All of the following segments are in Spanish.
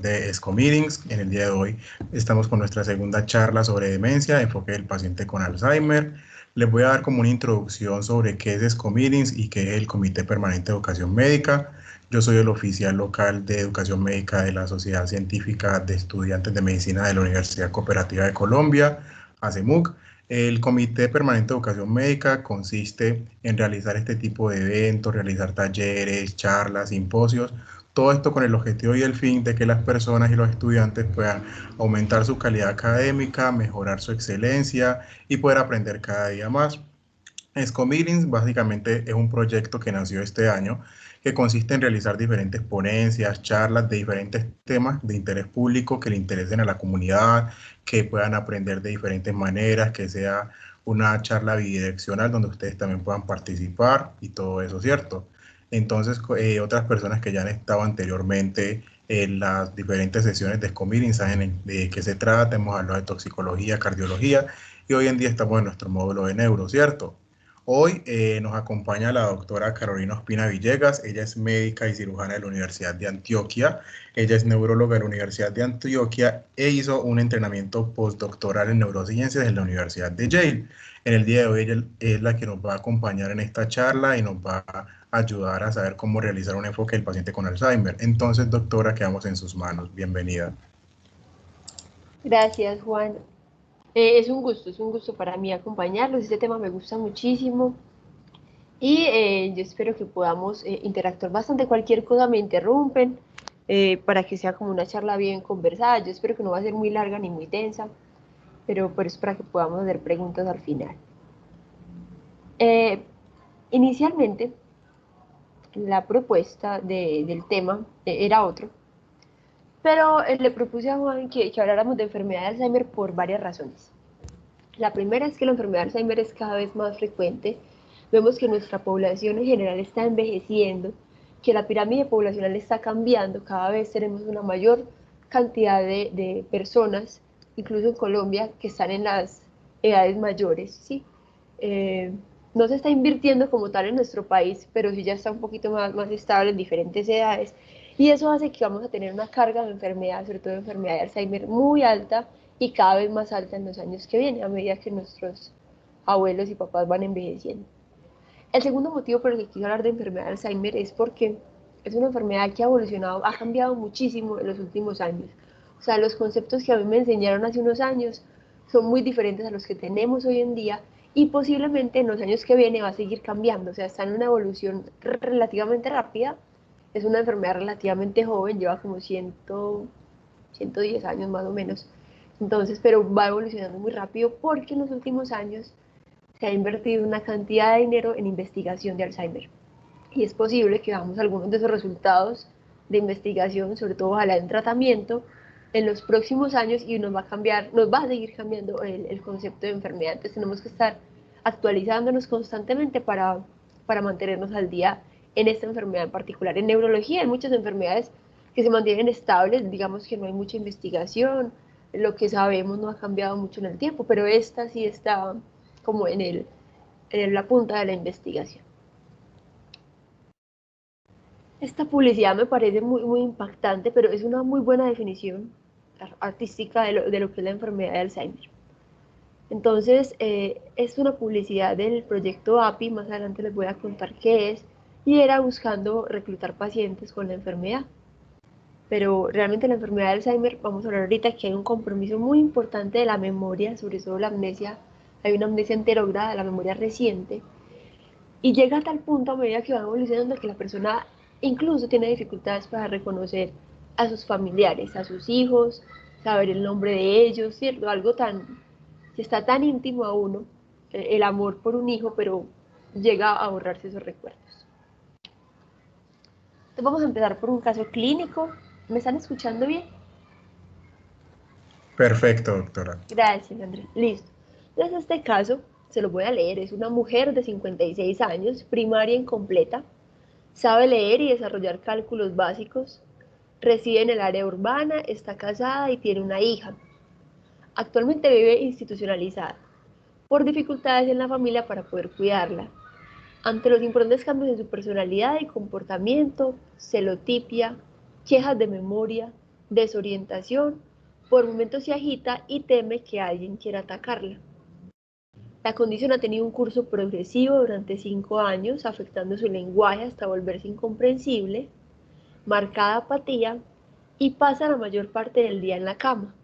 de ESCOmeetings. En el día de hoy estamos con nuestra segunda charla sobre demencia, enfoque del paciente con Alzheimer. Les voy a dar como una introducción sobre qué es ESCOmeetings y qué es el Comité Permanente de Educación Médica. Yo soy el oficial local de Educación Médica de la Sociedad Científica de Estudiantes de Medicina de la Universidad Cooperativa de Colombia, ACEMUC. El Comité Permanente de Educación Médica consiste en realizar este tipo de eventos, realizar talleres, charlas, simposios, todo esto con el objetivo y el fin de que las personas y los estudiantes puedan aumentar su calidad académica, mejorar su excelencia y poder aprender cada día más. ESCOmeetings básicamente es un proyecto que nació este año que consiste en realizar diferentes ponencias, charlas de diferentes temas de interés público que le interesen a la comunidad, que puedan aprender de diferentes maneras, que sea una charla bidireccional donde ustedes también puedan participar y todo eso, ¿cierto? Entonces, otras personas que ya han estado anteriormente en las diferentes sesiones de ESCOmeetings saben de qué se trata, hemos hablado de toxicología, cardiología y hoy en día estamos en nuestro módulo de neuro, ¿cierto? Hoy nos acompaña la doctora Carolina Ospina Villegas. Ella es médica y cirujana de la Universidad de Antioquia. Ella es neuróloga de la Universidad de Antioquia e hizo un entrenamiento postdoctoral en neurociencias en la Universidad de Yale. En el día de hoy ella es la que nos va a acompañar en esta charla y nos va a ayudar a saber cómo realizar un enfoque del paciente con Alzheimer. Entonces, doctora, quedamos en sus manos. Bienvenida. Gracias, Juan. Es un gusto para mí acompañarlos. Este tema me gusta muchísimo y yo espero que podamos interactuar bastante. Cualquier cosa me interrumpen para que sea como una charla bien conversada. Yo espero que no va a ser muy larga ni muy tensa, pero es para que podamos hacer preguntas al final. Eh, Inicialmente, la propuesta del tema era otro, pero le propuse a Juan que habláramos de enfermedad de Alzheimer por varias razones. La primera es que la enfermedad de Alzheimer es cada vez más frecuente. Vemos que nuestra población en general está envejeciendo, que la pirámide poblacional está cambiando, cada vez tenemos una mayor cantidad de personas, incluso en Colombia, que están en las edades mayores, ¿sí? Eh, no se está invirtiendo como tal en nuestro país, pero sí ya está un poquito más estable en diferentes edades. Y eso hace que vamos a tener una carga de enfermedad, sobre todo de enfermedad de Alzheimer, muy alta y cada vez más alta en los años que vienen, a medida que nuestros abuelos y papás van envejeciendo. El segundo motivo por el que quiero hablar de enfermedad de Alzheimer es porque es una enfermedad que ha evolucionado, ha cambiado muchísimo en los últimos años. O sea, los conceptos que a mí me enseñaron hace unos años son muy diferentes a los que tenemos hoy en día y posiblemente en los años que vienen va a seguir cambiando. O sea, está en una evolución relativamente rápida. Es una enfermedad relativamente joven, lleva como 110 años más o menos. Entonces, pero va evolucionando muy rápido porque en los últimos años se ha invertido una cantidad de dinero en investigación de Alzheimer. Y es posible que veamos algunos de esos resultados de investigación, sobre todo ojalá en tratamiento, en los próximos años y nos va a cambiar, nos va a seguir cambiando el concepto de enfermedad. Entonces tenemos que estar actualizándonos constantemente para mantenernos al día en esta enfermedad en particular. En neurología hay muchas enfermedades que se mantienen estables, digamos que no hay mucha investigación, lo que sabemos no ha cambiado mucho en el tiempo, pero esta sí está como en la punta de la investigación. Esta publicidad me parece muy impactante, pero es una muy buena definición artística de lo que es la enfermedad de Alzheimer. Entonces, es una publicidad del proyecto API, más adelante les voy a contar qué es, y era buscando reclutar pacientes con la enfermedad. Pero realmente la enfermedad de Alzheimer, vamos a hablar ahorita que hay un compromiso muy importante de la memoria, sobre todo la amnesia, hay una amnesia enterógrada, la memoria reciente, y llega a tal punto a medida que va evolucionando que la persona incluso tiene dificultades para reconocer a sus familiares, a sus hijos, saber el nombre de ellos, ¿cierto? Algo tan, que está tan íntimo a uno, el amor por un hijo, pero llega a borrarse esos recuerdos. Entonces vamos a empezar por un caso clínico. ¿Me están escuchando bien? Perfecto, doctora. Gracias, Andrés. Listo. Entonces este caso, se lo voy a leer, es una mujer de 56 años, primaria incompleta, sabe leer y desarrollar cálculos básicos, reside en el área urbana, está casada y tiene una hija. Actualmente vive institucionalizada por dificultades en la familia para poder cuidarla. Ante los importantes cambios en su personalidad y comportamiento, celotipia, quejas de memoria, desorientación, por momentos se agita y teme que alguien quiera atacarla. La condición ha tenido un curso progresivo durante 5 años, afectando su lenguaje hasta volverse incomprensible, marcada apatía y pasa la mayor parte del día en la cama.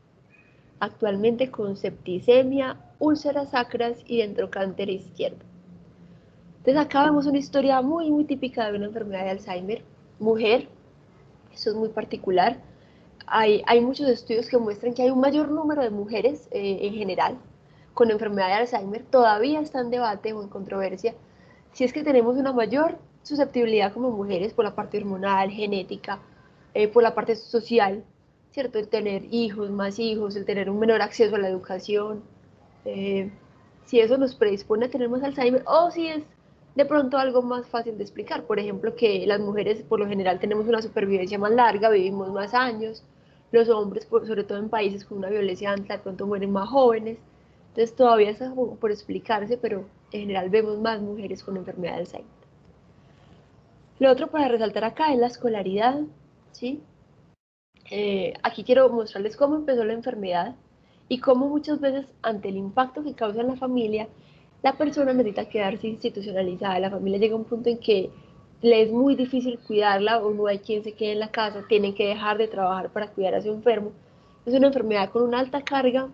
Actualmente con septicemia, úlceras sacras y dendrocánter izquierdo. Entonces acá vemos una historia muy típica de una enfermedad de Alzheimer. Mujer, eso es muy particular. Hay muchos estudios que muestran que hay un mayor número de mujeres en general con enfermedad de Alzheimer. Todavía está en debate o en controversia si es que tenemos una mayor susceptibilidad como mujeres por la parte hormonal, genética, por la parte social, ¿cierto? El tener hijos, más hijos, el tener un menor acceso a la educación, si eso nos predispone a tener más Alzheimer o si es de pronto algo más fácil de explicar. Por ejemplo, que las mujeres por lo general tenemos una supervivencia más larga, vivimos más años, los hombres, sobre todo en países con una violencia alta, de pronto mueren más jóvenes. Entonces todavía está por explicarse, pero en general vemos más mujeres con enfermedad de Alzheimer. Lo otro para resaltar acá es la escolaridad, ¿sí? Aquí quiero mostrarles cómo empezó la enfermedad y cómo muchas veces ante el impacto que causa en la familia, la persona necesita quedarse institucionalizada. La familia llega a un punto en que le es muy difícil cuidarla o no hay quien se quede en la casa, tienen que dejar de trabajar para cuidar a su enfermo. Es una enfermedad con una alta carga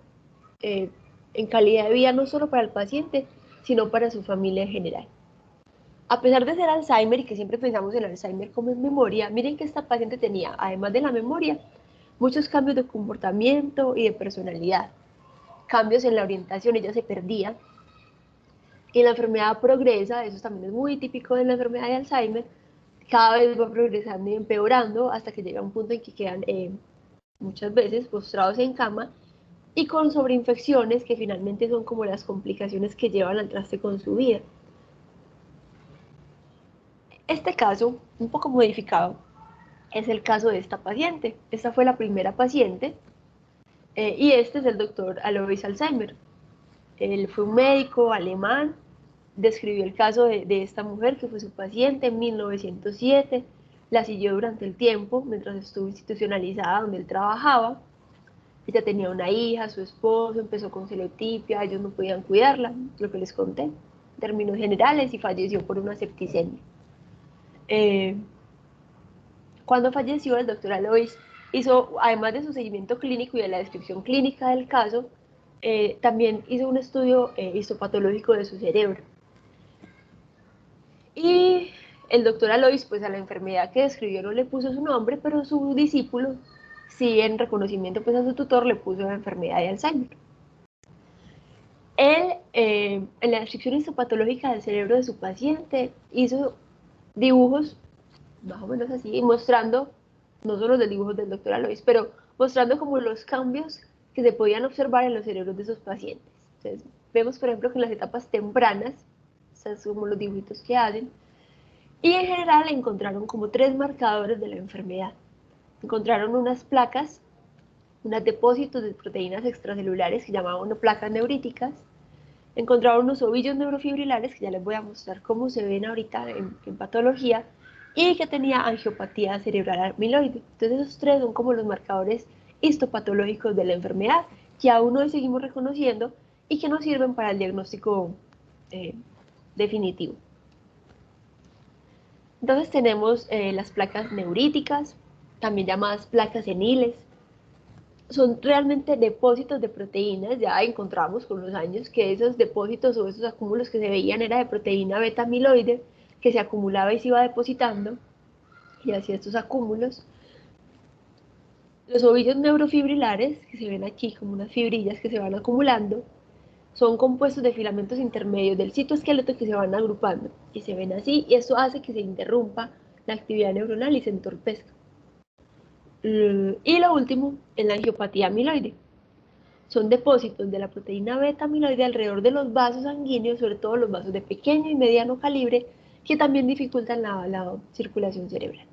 en calidad de vida no solo para el paciente, sino para su familia en general. A pesar de ser Alzheimer y que siempre pensamos en Alzheimer como en memoria, miren que esta paciente tenía, además de la memoria, muchos cambios de comportamiento y de personalidad, cambios en la orientación, ella se perdía, y la enfermedad progresa, eso también es muy típico de la enfermedad de Alzheimer, cada vez va progresando y empeorando hasta que llega un punto en que quedan muchas veces postrados en cama y con sobreinfecciones que finalmente son como las complicaciones que llevan al traste con su vida. Este caso, un poco modificado, es el caso de esta paciente. Esta fue la primera paciente y este es el doctor Alois Alzheimer. Él fue un médico alemán, describió el caso de esta mujer que fue su paciente en 1907, la siguió durante el tiempo mientras estuvo institucionalizada donde él trabajaba. Ella tenía una hija, su esposo empezó con celotipia, ellos no podían cuidarla, lo que les conté, en términos generales, y falleció por una septicemia. Cuando falleció, el doctor Alois hizo, además de su seguimiento clínico y de la descripción clínica del caso, también hizo un estudio histopatológico de su cerebro. Y el doctor Alois, pues a la enfermedad que describió no le puso su nombre, pero su discípulo, sí en reconocimiento pues a su tutor, le puso la enfermedad de Alzheimer. Él, en la descripción histopatológica del cerebro de su paciente, hizo dibujos más o menos así, mostrando, no solo los dibujos del doctor Alois, pero mostrando como los cambios que se podían observar en los cerebros de esos pacientes. Entonces, vemos, por ejemplo, que en las etapas tempranas, estos son como los dibujitos que hacen, y en general encontraron como 3 marcadores de la enfermedad. Encontraron unas placas, unos depósitos de proteínas extracelulares que llamaban placas neuríticas, encontraron unos ovillos neurofibrilares, que ya les voy a mostrar cómo se ven ahorita en patología, y que tenía angiopatía cerebral amiloide. Entonces esos 3 son como los marcadores histopatológicos de la enfermedad, que aún hoy seguimos reconociendo y que nos sirven para el diagnóstico definitivo. Entonces tenemos las placas neuríticas, también llamadas placas seniles. Son realmente depósitos de proteínas, ya encontramos con los años que esos depósitos o esos acúmulos que se veían era de proteína beta amiloide que se acumulaba y se iba depositando y hacía estos acúmulos. Los ovillos neurofibrilares, que se ven aquí como unas fibrillas que se van acumulando, son compuestos de filamentos intermedios del citoesqueleto que se van agrupando y se ven así, y esto hace que se interrumpa la actividad neuronal y se entorpezca. Y lo último, en la angiopatía amiloide. Son depósitos de la proteína beta amiloide alrededor de los vasos sanguíneos, sobre todo los vasos de pequeño y mediano calibre, que también dificultan la circulación cerebral.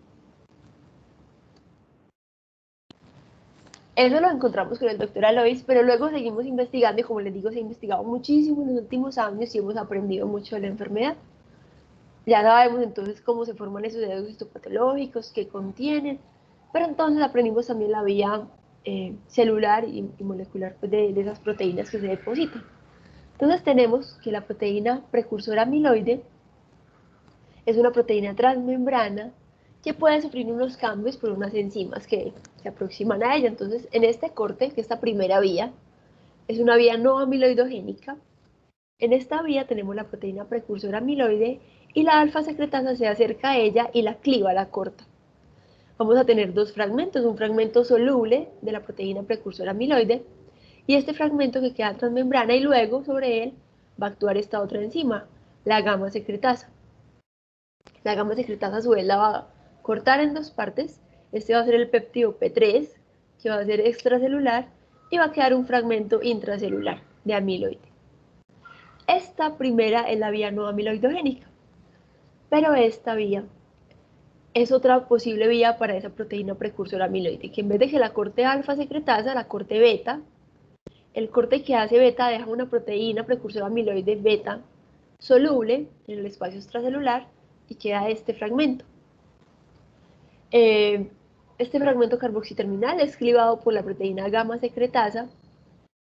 Eso lo encontramos con el doctor Alois, pero luego seguimos investigando y como les digo, se ha investigado muchísimo en los últimos años y hemos aprendido mucho de la enfermedad. Ya sabemos entonces cómo se forman esos dedos histopatológicos, qué contienen, Pero entonces aprendimos también la vía celular y molecular pues, de esas proteínas que se depositan. Entonces tenemos que la proteína precursora amiloide es una proteína transmembrana que puede sufrir unos cambios por unas enzimas que se aproximan a ella. Entonces, en este corte, que esta primera vía, es una vía no amiloidogénica. En esta vía tenemos la proteína precursora amiloide y la alfa secretasa se acerca a ella y la cliva, la corta. Vamos a tener dos fragmentos, un fragmento soluble de la proteína precursora amiloide y este fragmento que queda transmembrana y luego sobre él va a actuar esta otra enzima, la gamma secretasa. La gamma secretasa a su vez la va a cortar en dos partes. Este va a ser el péptido P3, que va a ser extracelular, y va a quedar un fragmento intracelular de amiloide. Esta primera es la vía no amiloidogénica, pero esta vía es otra posible vía para esa proteína precursora amiloide, que en vez de que la corte alfa secretasa, la corte beta. El corte que hace beta deja una proteína precursora amiloide beta soluble en el espacio extracelular y queda este fragmento. Este fragmento carboxiterminal es clivado por la proteína gamma secretasa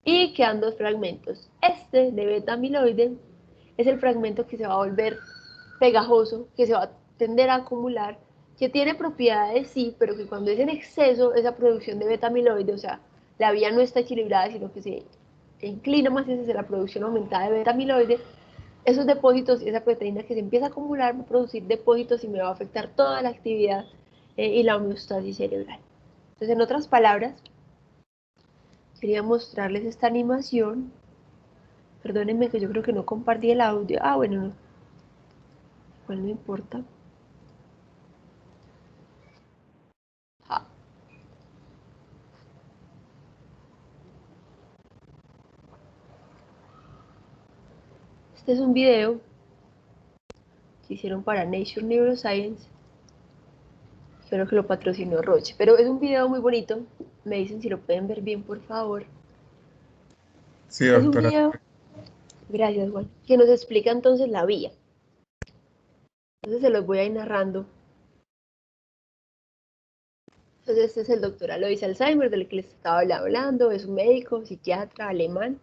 y quedan dos fragmentos. Este de beta amiloide es el fragmento que se va a volver pegajoso, que se va a tender a acumular, que tiene propiedades sí, pero que cuando es en exceso esa producción de beta amiloide, o sea, la vía no está equilibrada, sino que se inclina más hacia la producción aumentada de beta amiloide, esos depósitos, esa proteína que se empieza a acumular va a producir depósitos y me va a afectar toda la actividad y la homeostasis cerebral. Entonces, en otras palabras, quería mostrarles esta animación. Perdónenme que yo creo que no compartí el audio. Ah, bueno, no. Igual no importa. Ah. Este es un video que hicieron para Nature Neuroscience. Creo que lo patrocinó Roche. Pero es un video muy bonito. Me dicen si lo pueden ver bien, por favor. Sí, Es un doctora. video, gracias Juan, que nos explica entonces la vía. Entonces se los voy a ir narrando. Entonces este es el doctor Alois Alzheimer, del que les estaba hablando. Es un médico, psiquiatra alemán.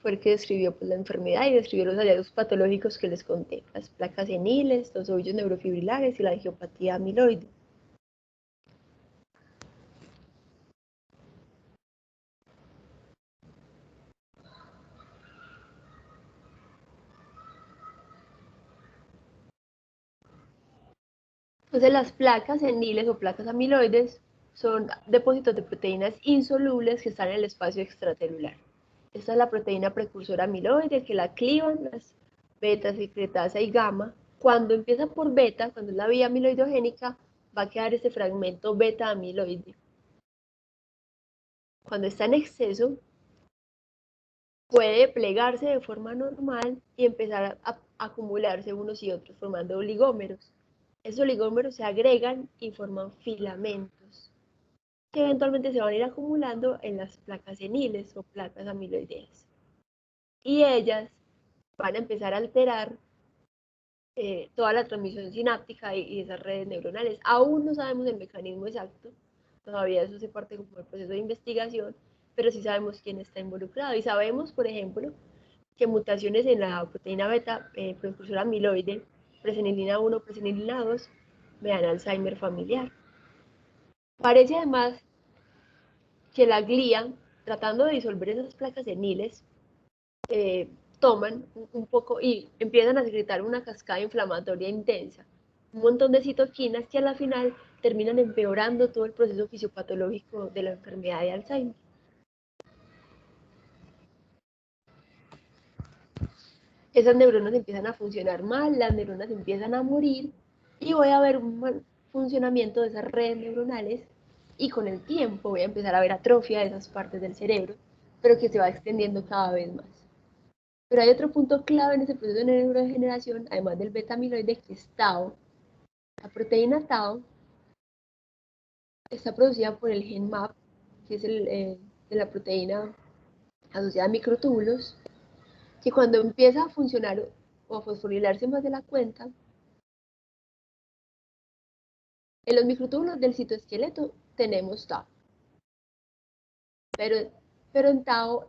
Fue el que describió pues, la enfermedad y describió los hallazgos patológicos que les conté. Las placas seniles, los ovillos neurofibrilares y la angiopatía amiloide. Entonces las placas seniles o placas amiloides son depósitos de proteínas insolubles que están en el espacio extracelular. Esta es la proteína precursora amiloide que la clivan las beta, secretasa y gamma. Cuando empieza por beta, cuando es la vía amiloidogénica, va a quedar este fragmento beta amiloide. Cuando está en exceso, puede plegarse de forma normal y empezar a acumularse unos y otros formando oligómeros. Esos oligómeros se agregan y forman filamentos que eventualmente se van a ir acumulando en las placas seniles o placas amiloideas. Y ellas van a empezar a alterar toda la transmisión sináptica y esas redes neuronales. Aún no sabemos el mecanismo exacto, todavía eso hace parte como del proceso de investigación, pero sí sabemos quién está involucrado. Y sabemos, por ejemplo, que mutaciones en la proteína beta precursora amiloide, presenilina 1, presenilina 2, me dan Alzheimer familiar. Parece además que la glía, tratando de disolver esas placas seniles, toman un poco y empiezan a secretar una cascada inflamatoria intensa, un montón de citoquinas que a la final terminan empeorando todo el proceso fisiopatológico de la enfermedad de Alzheimer. Esas neuronas empiezan a funcionar mal, las neuronas empiezan a morir y voy a ver un mal funcionamiento de esas redes neuronales y con el tiempo voy a empezar a ver atrofia de esas partes del cerebro, pero que se va extendiendo cada vez más. Pero hay otro punto clave en ese proceso de neurodegeneración, además del beta amiloide, que es tau. La proteína tau está producida por el gen MAP, que es de la proteína asociada a microtúbulos, que cuando empieza a funcionar o a fosforilarse más de la cuenta, En los microtúbulos del citoesqueleto tenemos tau, pero en tau,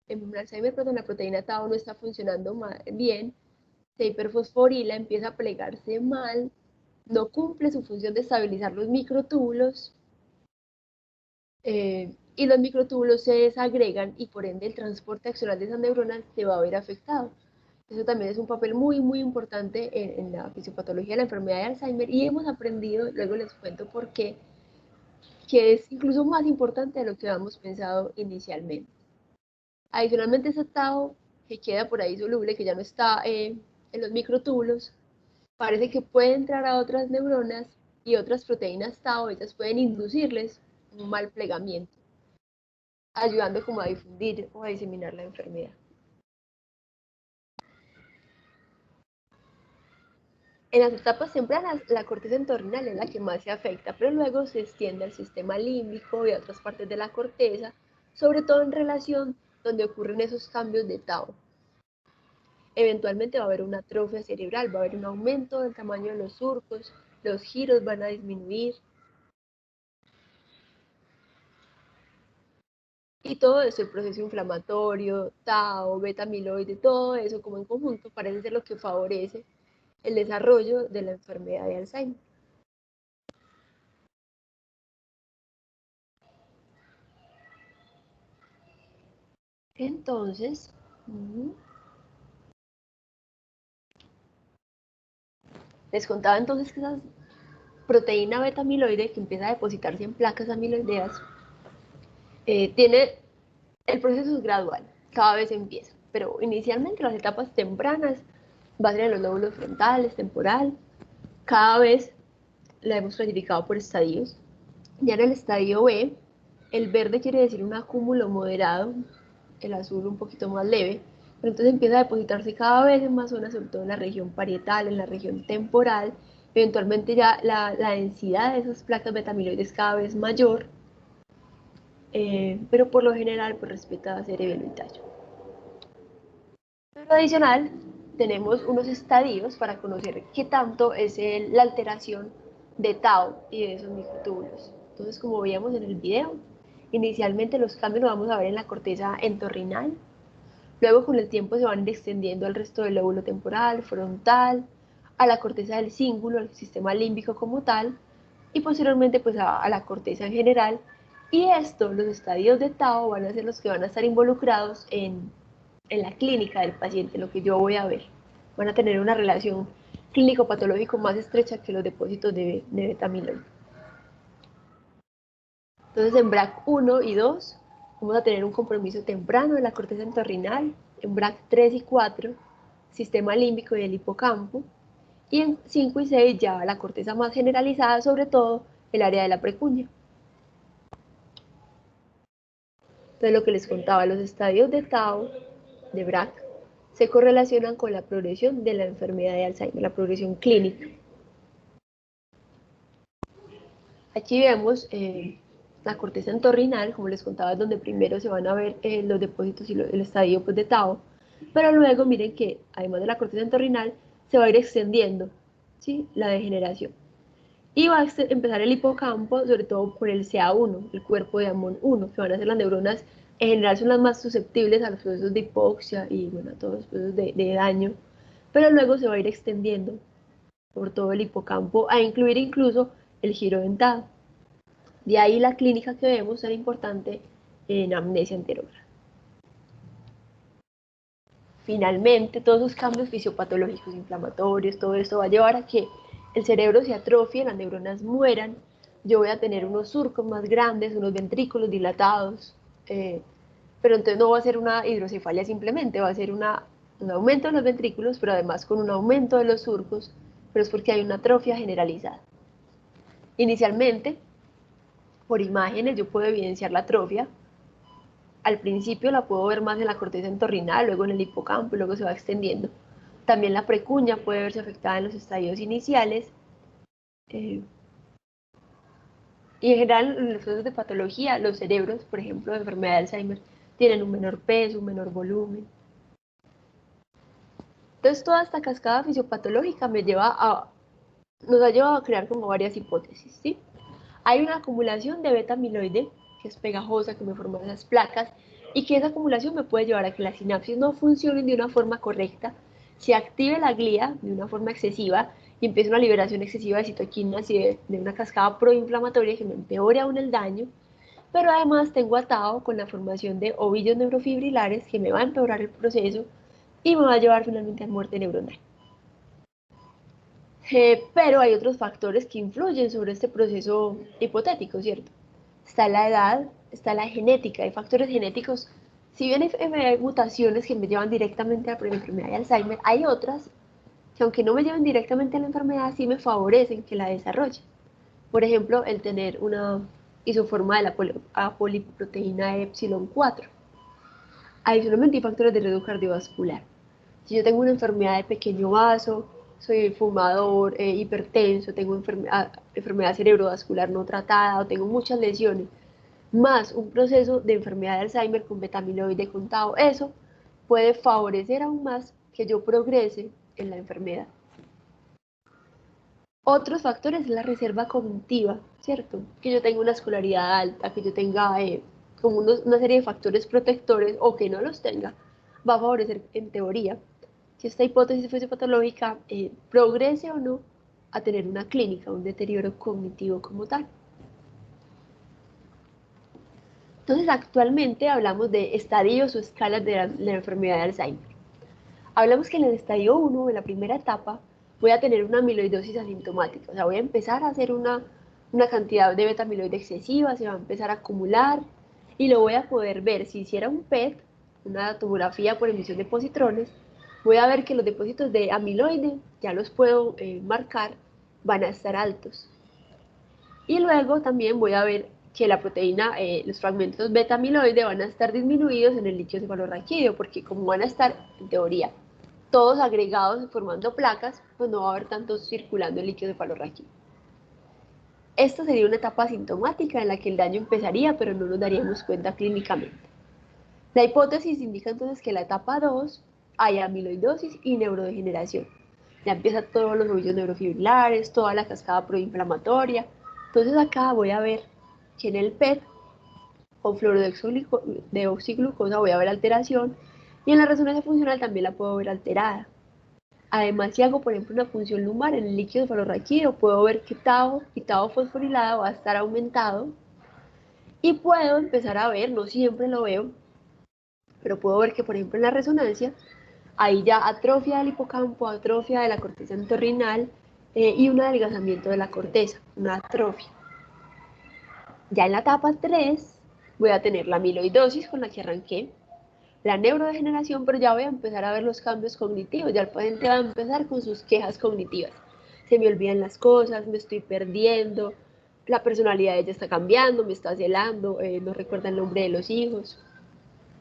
en Alzheimer, perdón, la proteína tau no está funcionando bien, se hiperfosforila, empieza a plegarse mal, no cumple su función de estabilizar los microtúbulos, y los microtúbulos se desagregan y por ende el transporte axonal de esas neuronas se va a ver afectado. Eso también es un papel muy, muy importante en la fisiopatología de la enfermedad de Alzheimer y hemos aprendido, luego les cuento por qué, que es incluso más importante de lo que habíamos pensado inicialmente. Adicionalmente, ese tau que queda por ahí soluble, que ya no está en los microtúbulos, parece que puede entrar a otras neuronas y otras proteínas tau, ellas pueden inducirles un mal plegamiento, ayudando como a difundir o a diseminar la enfermedad. En las etapas tempranas, la corteza entorrinal es la que más se afecta, pero luego se extiende al sistema límbico y a otras partes de la corteza, sobre todo en relación donde ocurren esos cambios de tau. Eventualmente va a haber una atrofia cerebral, va a haber un aumento del tamaño de los surcos, los giros van a disminuir. Y todo eso, el proceso inflamatorio, tau, beta amiloide, todo eso como en conjunto parece ser lo que favorece el desarrollo de la enfermedad de Alzheimer. Entonces, les contaba entonces que esa proteína beta amiloide que empieza a depositarse en placas amiloideas, el proceso es gradual, cada vez empieza, pero inicialmente las etapas tempranas va a ser en los lóbulos frontales, temporal, cada vez la hemos clasificado por estadios. Ya en el estadio B, el verde quiere decir un acúmulo moderado, el azul un poquito más leve, pero entonces empieza a depositarse cada vez en más zonas, sobre todo en la región parietal, en la región temporal, eventualmente ya la densidad de esas placas betamiloides cada vez mayor, pero por lo general pues respeta cerebelo y tallo. Pero adicional, tenemos unos estadios para conocer qué tanto es la alteración de tau y de esos microtúbulos. Entonces, como veíamos en el video, inicialmente los cambios los vamos a ver en la corteza entorrinal, luego con el tiempo se van extendiendo al resto del lóbulo temporal, frontal, a la corteza del cíngulo, al sistema límbico como tal, y posteriormente pues a la corteza en general. Y esto, los estadios de tau van a ser los que van a estar involucrados en la clínica del paciente, lo que yo voy a ver. Van a tener una relación clínico-patológico más estrecha que los depósitos de beta-amiloide. Entonces, en BRAC 1 y 2 vamos a tener un compromiso temprano de la corteza entorrinal, en BRAC 3 y 4, sistema límbico y el hipocampo, y en 5 y 6 ya la corteza más generalizada, sobre todo el área de la precunia. Entonces, lo que les contaba, los estadios de tau, de BRAC, se correlacionan con la progresión de la enfermedad de Alzheimer, la progresión clínica. Aquí vemos la corteza entorrinal, como les contaba, es donde primero se van a ver los depósitos y el estadio pues, de tau, pero luego miren que además de la corteza entorrinal se va a ir extendiendo, ¿sí?, la degeneración. Y va a empezar el hipocampo, sobre todo por el CA1, el cuerpo de Amon 1, que van a ser las neuronas, en general son las más susceptibles a los procesos de hipoxia y bueno, a todos los procesos de daño, pero luego se va a ir extendiendo por todo el hipocampo, a incluir incluso el giro dentado. De ahí la clínica que vemos tan importante en amnesia anterograda. Finalmente, todos esos cambios fisiopatológicos, inflamatorios, todo esto va a llevar a que el cerebro se atrofie, las neuronas mueran, yo voy a tener unos surcos más grandes, unos ventrículos dilatados, pero entonces no va a ser una hidrocefalia simplemente, va a ser un aumento de los ventrículos, pero además con un aumento de los surcos, pero es porque hay una atrofia generalizada. Inicialmente, por imágenes, yo puedo evidenciar la atrofia. Al principio la puedo ver más en la corteza entorrinal, luego en el hipocampo, y luego se va extendiendo. También la precuña puede verse afectada en los estadios iniciales. Y en general, en los procesos de patología, los cerebros, por ejemplo, de enfermedad de Alzheimer, tienen un menor peso, un menor volumen. Entonces, toda esta cascada fisiopatológica me lleva nos ha llevado a crear como varias hipótesis, ¿sí? Hay una acumulación de beta amiloide, que es pegajosa, que me forma esas placas, y que esa acumulación me puede llevar a que las sinapsis no funcionen de una forma correcta, se active la glía de una forma excesiva y empiece una liberación excesiva de citoquinas y de una cascada proinflamatoria que me empeore aún el daño, pero además tengo atado con la formación de ovillos neurofibrilares que me va a empeorar el proceso y me va a llevar finalmente a muerte neuronal. Pero hay otros factores que influyen sobre este proceso hipotético, ¿cierto? Está la edad, está la genética, hay factores genéticos. Si bien hay mutaciones que me llevan directamente a la enfermedad de Alzheimer, hay otras que aunque no me lleven directamente a la enfermedad, sí me favorecen que la desarrolle. Por ejemplo, el tener una isoforma de la apolipoproteína epsilon 4. Adicionalmente hay factores de riesgo cardiovascular. Si yo tengo una enfermedad de pequeño vaso, soy fumador, hipertenso, tengo enfermedad cerebrovascular no tratada o tengo muchas lesiones, más un proceso de enfermedad de Alzheimer con beta-amiloide contado, eso puede favorecer aún más que yo progrese en la enfermedad. Otros factores es la reserva cognitiva, ¿cierto? Que yo tenga una escolaridad alta, que yo tenga como una serie de factores protectores o que no los tenga, va a favorecer en teoría que esta hipótesis fuese patológica, progrese o no a tener una clínica, un deterioro cognitivo como tal. Entonces, actualmente hablamos de estadios o escalas de la enfermedad de Alzheimer. Hablamos que en el estadio 1, en la primera etapa, voy a tener una amiloidosis asintomática, o sea, voy a empezar a hacer una cantidad de beta amiloide excesiva, se va a empezar a acumular y lo voy a poder ver. Si hiciera un PET, una tomografía por emisión de positrones, voy a ver que los depósitos de amiloide, ya los puedo marcar, van a estar altos. Y luego también voy a ver que la proteína, los fragmentos beta amiloide van a estar disminuidos en el líquido cefalorraquídeo, porque como van a estar, en teoría, todos agregados formando placas, pues no va a haber tantos circulando el líquido cefalorraquídeo. Esta sería una etapa asintomática en la que el daño empezaría, pero no nos daríamos cuenta clínicamente. La hipótesis indica entonces que en la etapa 2 hay amiloidosis y neurodegeneración. Ya empiezan todos los ovillos neurofibrilares, toda la cascada proinflamatoria. Entonces acá voy a ver que en el PET con fluorodeoxiglucosa voy a ver alteración y en la resonancia funcional también la puedo ver alterada. Además, si hago, por ejemplo, una punción lumbar en el líquido cefalorraquídeo, puedo ver que tau y tau fosforilada va a estar aumentado y puedo empezar a ver, no siempre lo veo, pero puedo ver que, por ejemplo, en la resonancia hay ya atrofia del hipocampo, atrofia de la corteza entorrinal y un adelgazamiento de la corteza, una atrofia. Ya en la etapa 3 voy a tener la amiloidosis con la que arranqué, la neurodegeneración, pero ya voy a empezar a ver los cambios cognitivos, ya el paciente va a empezar con sus quejas cognitivas. Se me olvidan las cosas, me estoy perdiendo, la personalidad de ella está cambiando, me está celando, no recuerda el nombre de los hijos.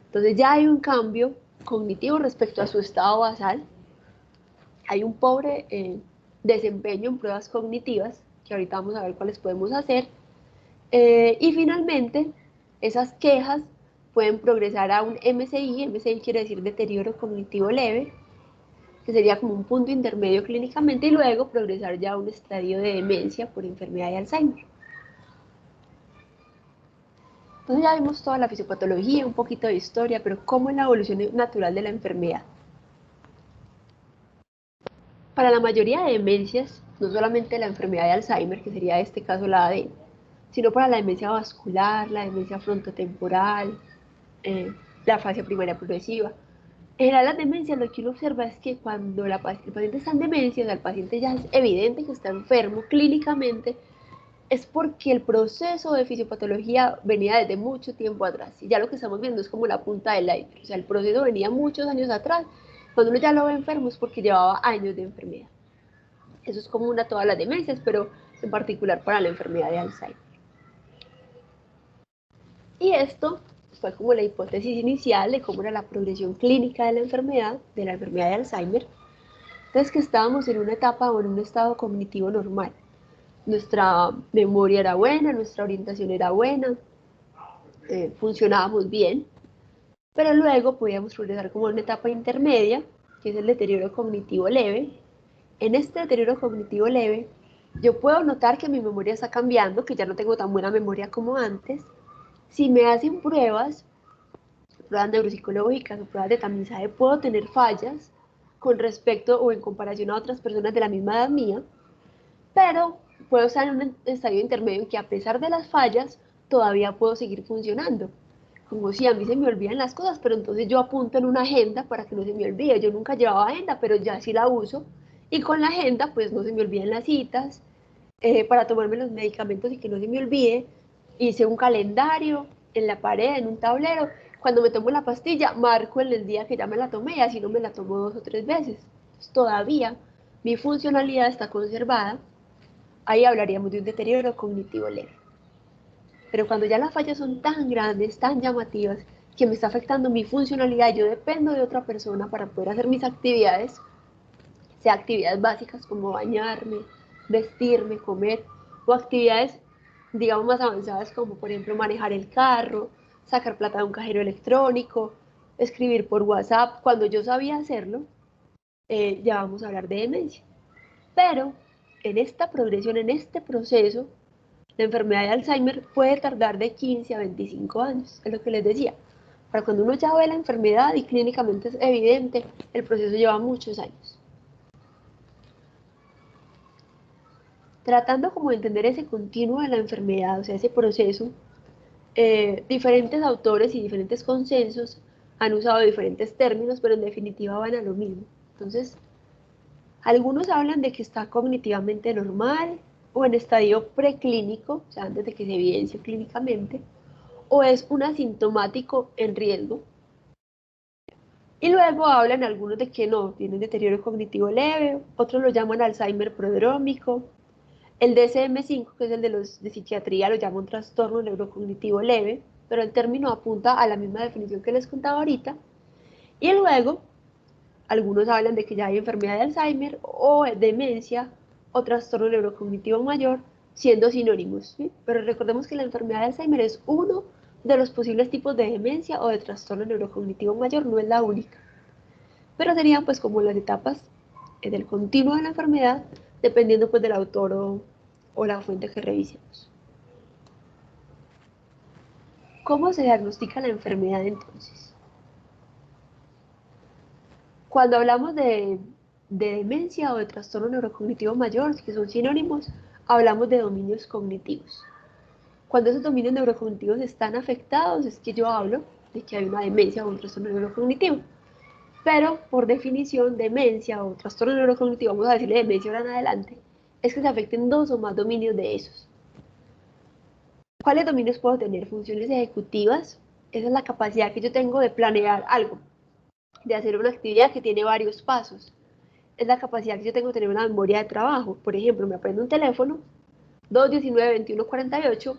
Entonces ya hay un cambio cognitivo respecto a su estado basal, hay un pobre desempeño en pruebas cognitivas, que ahorita vamos a ver cuáles podemos hacer, y finalmente esas quejas pueden progresar a un MCI, MCI quiere decir deterioro cognitivo leve, que sería como un punto intermedio clínicamente, y luego progresar ya a un estadio de demencia por enfermedad de Alzheimer. Entonces ya vimos toda la fisiopatología, un poquito de historia, pero ¿cómo es la evolución natural de la enfermedad? Para la mayoría de demencias, no solamente la enfermedad de Alzheimer, que sería en este caso la AD, sino para la demencia vascular, la demencia frontotemporal, eh, la fase primaria progresiva. En general, las demencias, lo que uno observa es que cuando el paciente está en demencia, o sea, el paciente ya es evidente que está enfermo clínicamente, es porque el proceso de fisiopatología venía desde mucho tiempo atrás. Y ya lo que estamos viendo es como la punta del iceberg. O sea, el proceso venía muchos años atrás. Cuando uno ya lo ve enfermo es porque llevaba años de enfermedad. Eso es común a todas las demencias, pero en particular para la enfermedad de Alzheimer. Y esto fue como la hipótesis inicial de cómo era la progresión clínica de la enfermedad de Alzheimer. Entonces, que estábamos en una etapa o en un estado cognitivo normal. Nuestra memoria era buena, nuestra orientación era buena, funcionábamos bien, pero luego podíamos progresar como en una etapa intermedia, que es el deterioro cognitivo leve. En este deterioro cognitivo leve Yo puedo notar que mi memoria está cambiando, que ya no tengo tan buena memoria como antes. Si me hacen pruebas neuropsicológicas o pruebas de tamizaje, puedo tener fallas con respecto o en comparación a otras personas de la misma edad mía, pero puedo estar en un estadio intermedio en que a pesar de las fallas, todavía puedo seguir funcionando. Como si a mí se me olvidan las cosas, pero entonces yo apunto en una agenda para que no se me olvide. Yo nunca llevaba agenda, pero ya sí la uso. Y con la agenda, pues no se me olviden las citas, para tomarme los medicamentos y que no se me olvide. Hice un calendario en la pared, en un tablero. Cuando me tomo la pastilla, marco en el día que ya me la tomé y así no me la tomo 2 o 3 veces. Entonces, todavía mi funcionalidad está conservada. Ahí hablaríamos de un deterioro cognitivo leve. Pero cuando ya las fallas son tan grandes, tan llamativas, que me está afectando mi funcionalidad, yo dependo de otra persona para poder hacer mis actividades, sea actividades básicas como bañarme, vestirme, comer, o actividades, digamos, más avanzadas como por ejemplo manejar el carro, sacar plata de un cajero electrónico, escribir por WhatsApp. Cuando yo sabía hacerlo, ya vamos a hablar de demencia. Pero en esta progresión, en este proceso, la enfermedad de Alzheimer puede tardar de 15 a 25 años, es lo que les decía. Para cuando uno ya ve la enfermedad y clínicamente es evidente, el proceso lleva muchos años. Tratando como de entender ese continuo de la enfermedad, o sea, ese proceso, diferentes autores y diferentes consensos han usado diferentes términos, pero en definitiva van a lo mismo. Entonces, algunos hablan de que está cognitivamente normal o en estadio preclínico, o sea, antes de que se evidencie clínicamente, o es un asintomático en riesgo. Y luego hablan algunos de que no, tienen deterioro cognitivo leve, otros lo llaman Alzheimer prodrómico. El DSM-5, que es el de los de psiquiatría, lo llama un trastorno neurocognitivo leve, pero el término apunta a la misma definición que les contaba ahorita. Y luego, algunos hablan de que ya hay enfermedad de Alzheimer o demencia o trastorno neurocognitivo mayor, siendo sinónimos, ¿sí? Pero recordemos que la enfermedad de Alzheimer es uno de los posibles tipos de demencia o de trastorno neurocognitivo mayor, no es la única. Pero serían pues como las etapas del continuo de la enfermedad, dependiendo pues del autor o la fuente que revisemos. ¿Cómo se diagnostica la enfermedad entonces? Cuando hablamos de demencia o de trastorno neurocognitivo mayor, que son sinónimos, hablamos de dominios cognitivos. Cuando esos dominios neurocognitivos están afectados, es que yo hablo de que hay una demencia o un trastorno neurocognitivo. Pero por definición, demencia o trastorno neurocognitivo, vamos a decirle demencia ahora en adelante, es que se afecten dos o más dominios de esos. ¿Cuáles dominios puedo tener? Funciones ejecutivas. Esa es la capacidad que yo tengo de planear algo, de hacer una actividad que tiene varios pasos. Es la capacidad que yo tengo de tener una memoria de trabajo. Por ejemplo, me aprendo un teléfono, 219-2148,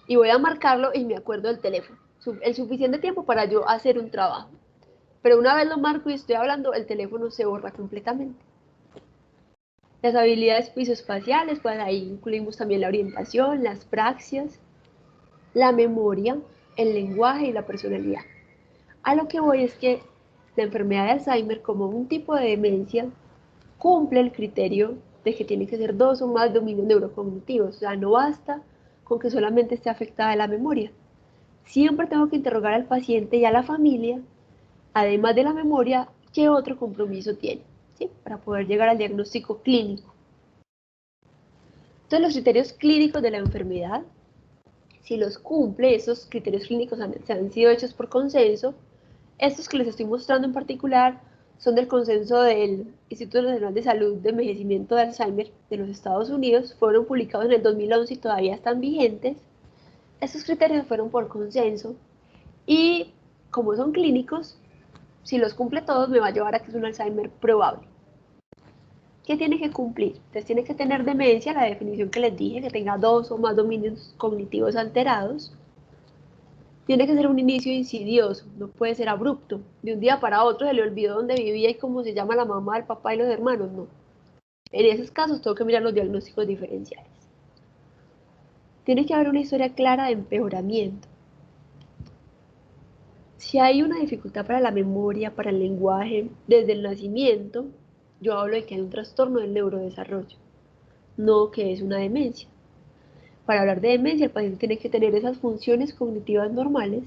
y voy a marcarlo y me acuerdo del teléfono. El suficiente tiempo para yo hacer un trabajo. Pero una vez lo marco y estoy hablando, el teléfono se borra completamente. Las habilidades visoespaciales, pues ahí incluimos también la orientación, las praxias, la memoria, el lenguaje y la personalidad. A lo que voy es que la enfermedad de Alzheimer, como un tipo de demencia, cumple el criterio de que tiene que ser dos o más dominios neurocognitivos. O sea, no basta con que solamente esté afectada la memoria. Siempre tengo que interrogar al paciente y a la familia, además de la memoria, qué otro compromiso tiene, ¿sí? Para poder llegar al diagnóstico clínico. Entonces, los criterios clínicos de la enfermedad, si los cumple, esos criterios clínicos han sido hechos por consenso. Estos que les estoy mostrando en particular son del consenso del Instituto Nacional de Salud de Envejecimiento de Alzheimer de los Estados Unidos, fueron publicados en el 2011 y todavía están vigentes. Estos criterios fueron por consenso y como son clínicos, si los cumple todos me va a llevar a que es un Alzheimer probable. ¿Qué tiene que cumplir? Entonces tiene que tener demencia, la definición que les dije, que tenga dos o más dominios cognitivos alterados. Tiene que ser un inicio insidioso, no puede ser abrupto. De un día para otro se le olvidó dónde vivía y cómo se llama la mamá, el papá y los hermanos, no. En esos casos tengo que mirar los diagnósticos diferenciales. Tiene que haber una historia clara de empeoramiento. Si hay una dificultad para la memoria, para el lenguaje, desde el nacimiento, yo hablo de que hay un trastorno del neurodesarrollo. no qué es una demencia. Para hablar de demencia, el paciente tiene que tener esas funciones cognitivas normales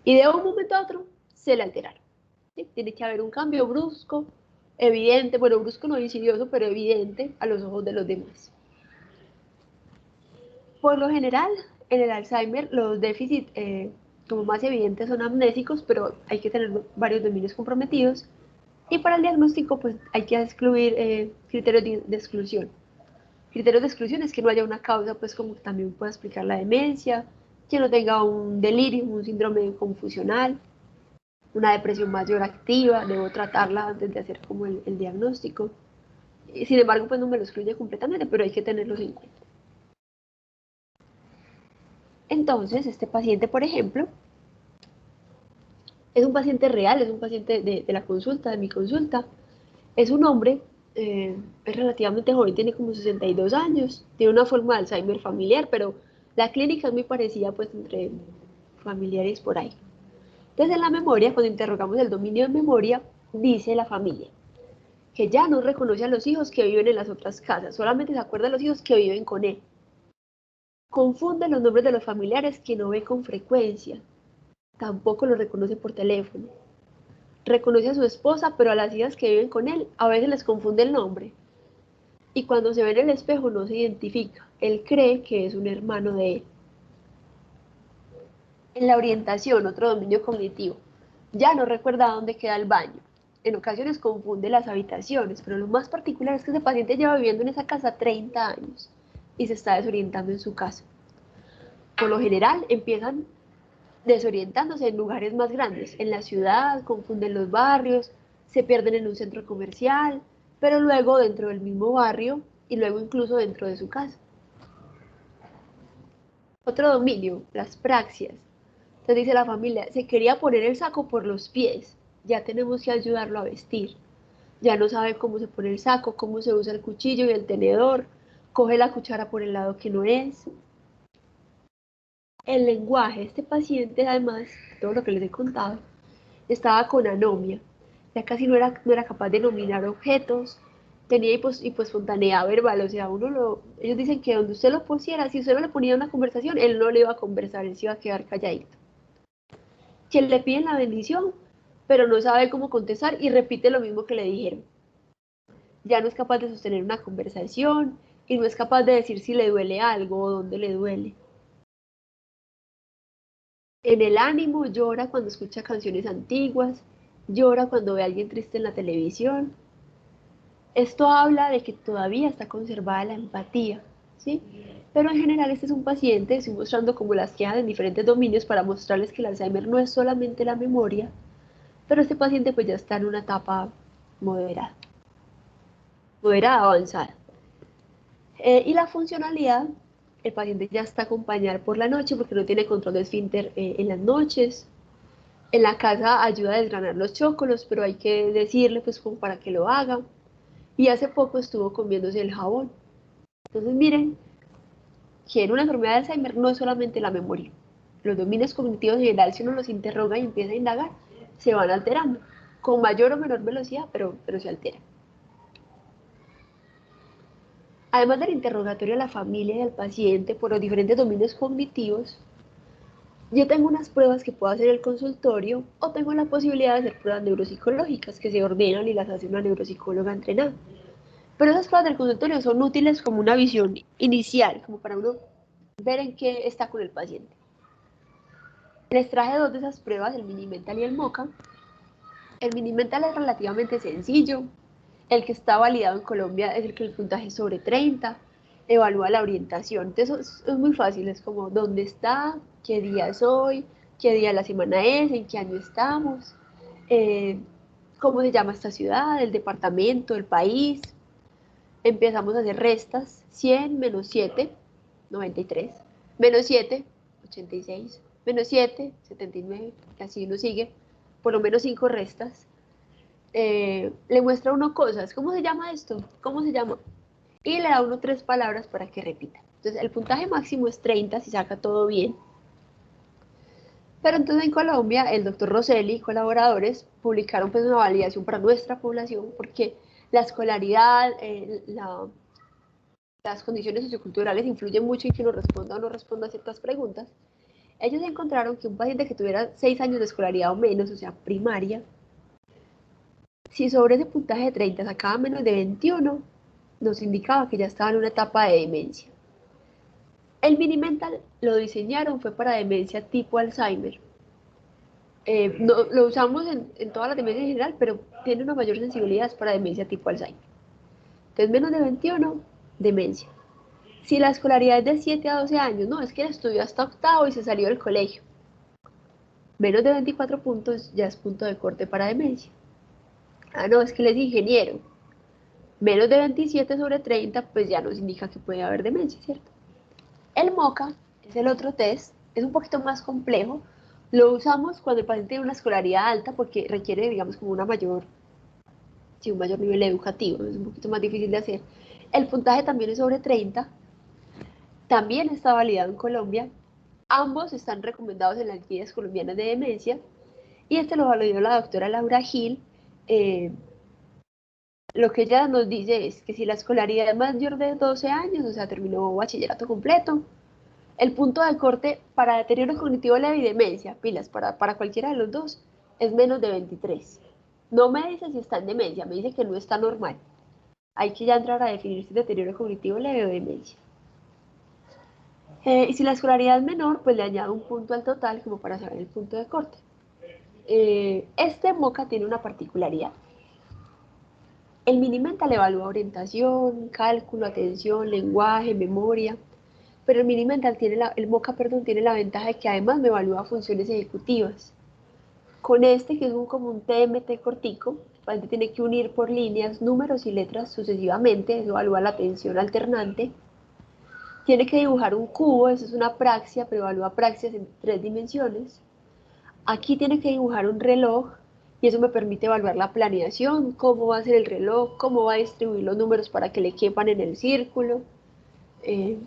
y de un momento a otro se le alteraron. ¿Sí? Tiene que haber un cambio brusco, evidente, bueno, brusco no insidioso, pero evidente a los ojos de los demás. Por lo general, en el Alzheimer, los déficits como más evidentes son amnésicos, pero hay que tener varios dominios comprometidos. Y para el diagnóstico, pues hay que excluir criterios de exclusión. Criterios de exclusión es que no haya una causa, pues como también puede explicar la demencia, que no tenga un delirio, un síndrome confusional, una depresión mayor activa, debo tratarla antes de hacer como el diagnóstico. Sin embargo, pues no me lo excluye completamente, pero hay que tenerlos en cuenta. Entonces, este paciente, por ejemplo, es un paciente real, es un paciente de la consulta, de mi consulta. Es un hombre, es relativamente joven, tiene como 62 años, tiene una forma de Alzheimer familiar, pero la clínica es muy parecida pues entre familiares por ahí. Entonces en la memoria, cuando interrogamos el dominio de memoria, dice la familia que ya no reconoce a los hijos que viven en las otras casas, solamente se acuerda de los hijos que viven con él. Confunde los nombres de los familiares que no ve con frecuencia, tampoco los reconoce por teléfono. Reconoce a su esposa, pero a las hijas que viven con él a veces les confunde el nombre. Y cuando se ve en el espejo no se identifica. Él cree que es un hermano de él. En la orientación, otro dominio cognitivo, ya no recuerda dónde queda el baño. En ocasiones confunde las habitaciones, pero lo más particular es que ese paciente lleva viviendo en esa casa 30 años y se está desorientando en su casa. Por lo general empiezan desorientándose en lugares más grandes, en la ciudad, confunden los barrios, se pierden en un centro comercial, pero luego dentro del mismo barrio y luego incluso dentro de su casa. Otro dominio, las praxias. Entonces dice la familia, se quería poner el saco por los pies, ya tenemos que ayudarlo a vestir. Ya no sabe cómo se pone el saco, cómo se usa el cuchillo y el tenedor, coge la cuchara por el lado que no es. El lenguaje, este paciente además, todo lo que les he contado, estaba con anomia, ya casi no era capaz de nominar objetos, tenía hipospontaneidad verbal, o sea, ellos dicen que donde usted lo pusiera, si usted no le ponía una conversación, él no le iba a conversar, él se iba a quedar calladito. Que le piden la bendición, pero no sabe cómo contestar y repite lo mismo que le dijeron. Ya no es capaz de sostener una conversación y no es capaz de decir si le duele algo o dónde le duele. En el ánimo llora cuando escucha canciones antiguas, llora cuando ve a alguien triste en la televisión. Esto habla de que todavía está conservada la empatía, ¿sí? Pero en general este es un paciente, estoy mostrando como las quejas en diferentes dominios para mostrarles que el Alzheimer no es solamente la memoria, pero este paciente pues ya está en una etapa moderada, moderada avanzada. Y la funcionalidad, el paciente ya está acompañado por la noche porque no tiene control de esfínter en las noches. En la casa ayuda a desgranar los chocolates, pero hay que decirle pues como para que lo haga. Y hace poco estuvo comiéndose el jabón. Entonces miren que en una enfermedad de Alzheimer no es solamente la memoria. Los dominios cognitivos en general, si uno los interroga y empieza a indagar, se van alterando, con mayor o menor velocidad, pero se alteran. Además del interrogatorio a la familia y al paciente por los diferentes dominios cognitivos, yo tengo unas pruebas que puedo hacer en el consultorio o tengo la posibilidad de hacer pruebas neuropsicológicas que se ordenan y las hace una neuropsicóloga entrenada. Pero esas pruebas del consultorio son útiles como una visión inicial, como para uno ver en qué está con el paciente. Les traje dos de esas pruebas, el mini mental y el MOCA. El mini mental es relativamente sencillo. El que está validado en Colombia es el que el puntaje es sobre 30. Evalúa la orientación. Entonces es muy fácil, es como dónde está, qué día es hoy, qué día de la semana es, en qué año estamos, eh, cómo se llama esta ciudad, el departamento, el país. Empezamos a hacer restas, 100 menos 7, 93, menos 7, 86, menos 7, 79, y así uno sigue, por lo menos 5 restas. Le muestra a uno cosas, ¿cómo se llama esto? ¿Cómo se llama? Y le da a uno 3 palabras para que repita. Entonces el puntaje máximo es 30 si saca todo bien. Pero entonces en Colombia el doctor Rosselli y colaboradores publicaron pues una validación para nuestra población porque la escolaridad, las condiciones socioculturales influyen mucho en que uno responda o no responda a ciertas preguntas, ellos encontraron que un paciente que tuviera 6 años de escolaridad o menos, o sea, primaria, si sobre ese puntaje de 30 sacaba menos de 21, nos indicaba que ya estaba en una etapa de demencia. El Mini-Mental lo diseñaron fue para demencia tipo Alzheimer. No, lo usamos en todas las demencias en general, pero tiene una mayor sensibilidad para demencia tipo Alzheimer. Entonces, menos de 21, demencia. Si la escolaridad es de 7 a 12 años, no, es que estudió hasta octavo y se salió del colegio. Menos de 24 puntos ya es punto de corte para demencia. Ah, no, es que él es ingeniero. Menos de 27 sobre 30, pues ya nos indica que puede haber demencia, ¿cierto? El MOCA es el otro test, es un poquito más complejo. Lo usamos cuando el paciente tiene una escolaridad alta porque requiere, digamos, como una mayor, sí, un mayor nivel educativo, es un poquito más difícil de hacer. El puntaje también es sobre 30, también está validado en Colombia. Ambos están recomendados en las guías colombianas de demencia y este lo validó la doctora Laura Gil. Lo que ella nos dice es que si la escolaridad es mayor de 12 años, o sea, terminó bachillerato completo, el punto de corte para deterioro cognitivo leve y demencia, pilas, para cualquiera de los dos, es menos de 23. No me dice si está en demencia, me dice que no está normal. Hay que ya entrar a definir si es deterioro cognitivo leve o demencia. Y si la escolaridad es menor, pues le añado un punto al total como para saber el punto de corte. Este MOCA tiene una particularidad. El Mini-Mental evalúa orientación, cálculo, atención, lenguaje, memoria, pero el Mini-Mental el MOCA, perdón, tiene la ventaja de que además me evalúa funciones ejecutivas. Con este, que es como un TMT cortico, el paciente tiene que unir por líneas números y letras sucesivamente, eso evalúa la atención alternante. Tiene que dibujar un cubo, eso es una praxia, pero evalúa praxias en 3 dimensiones. Aquí tiene que dibujar un reloj y eso me permite evaluar la planeación, cómo va a ser el reloj, cómo va a distribuir los números para que le quepan en el círculo. Eh,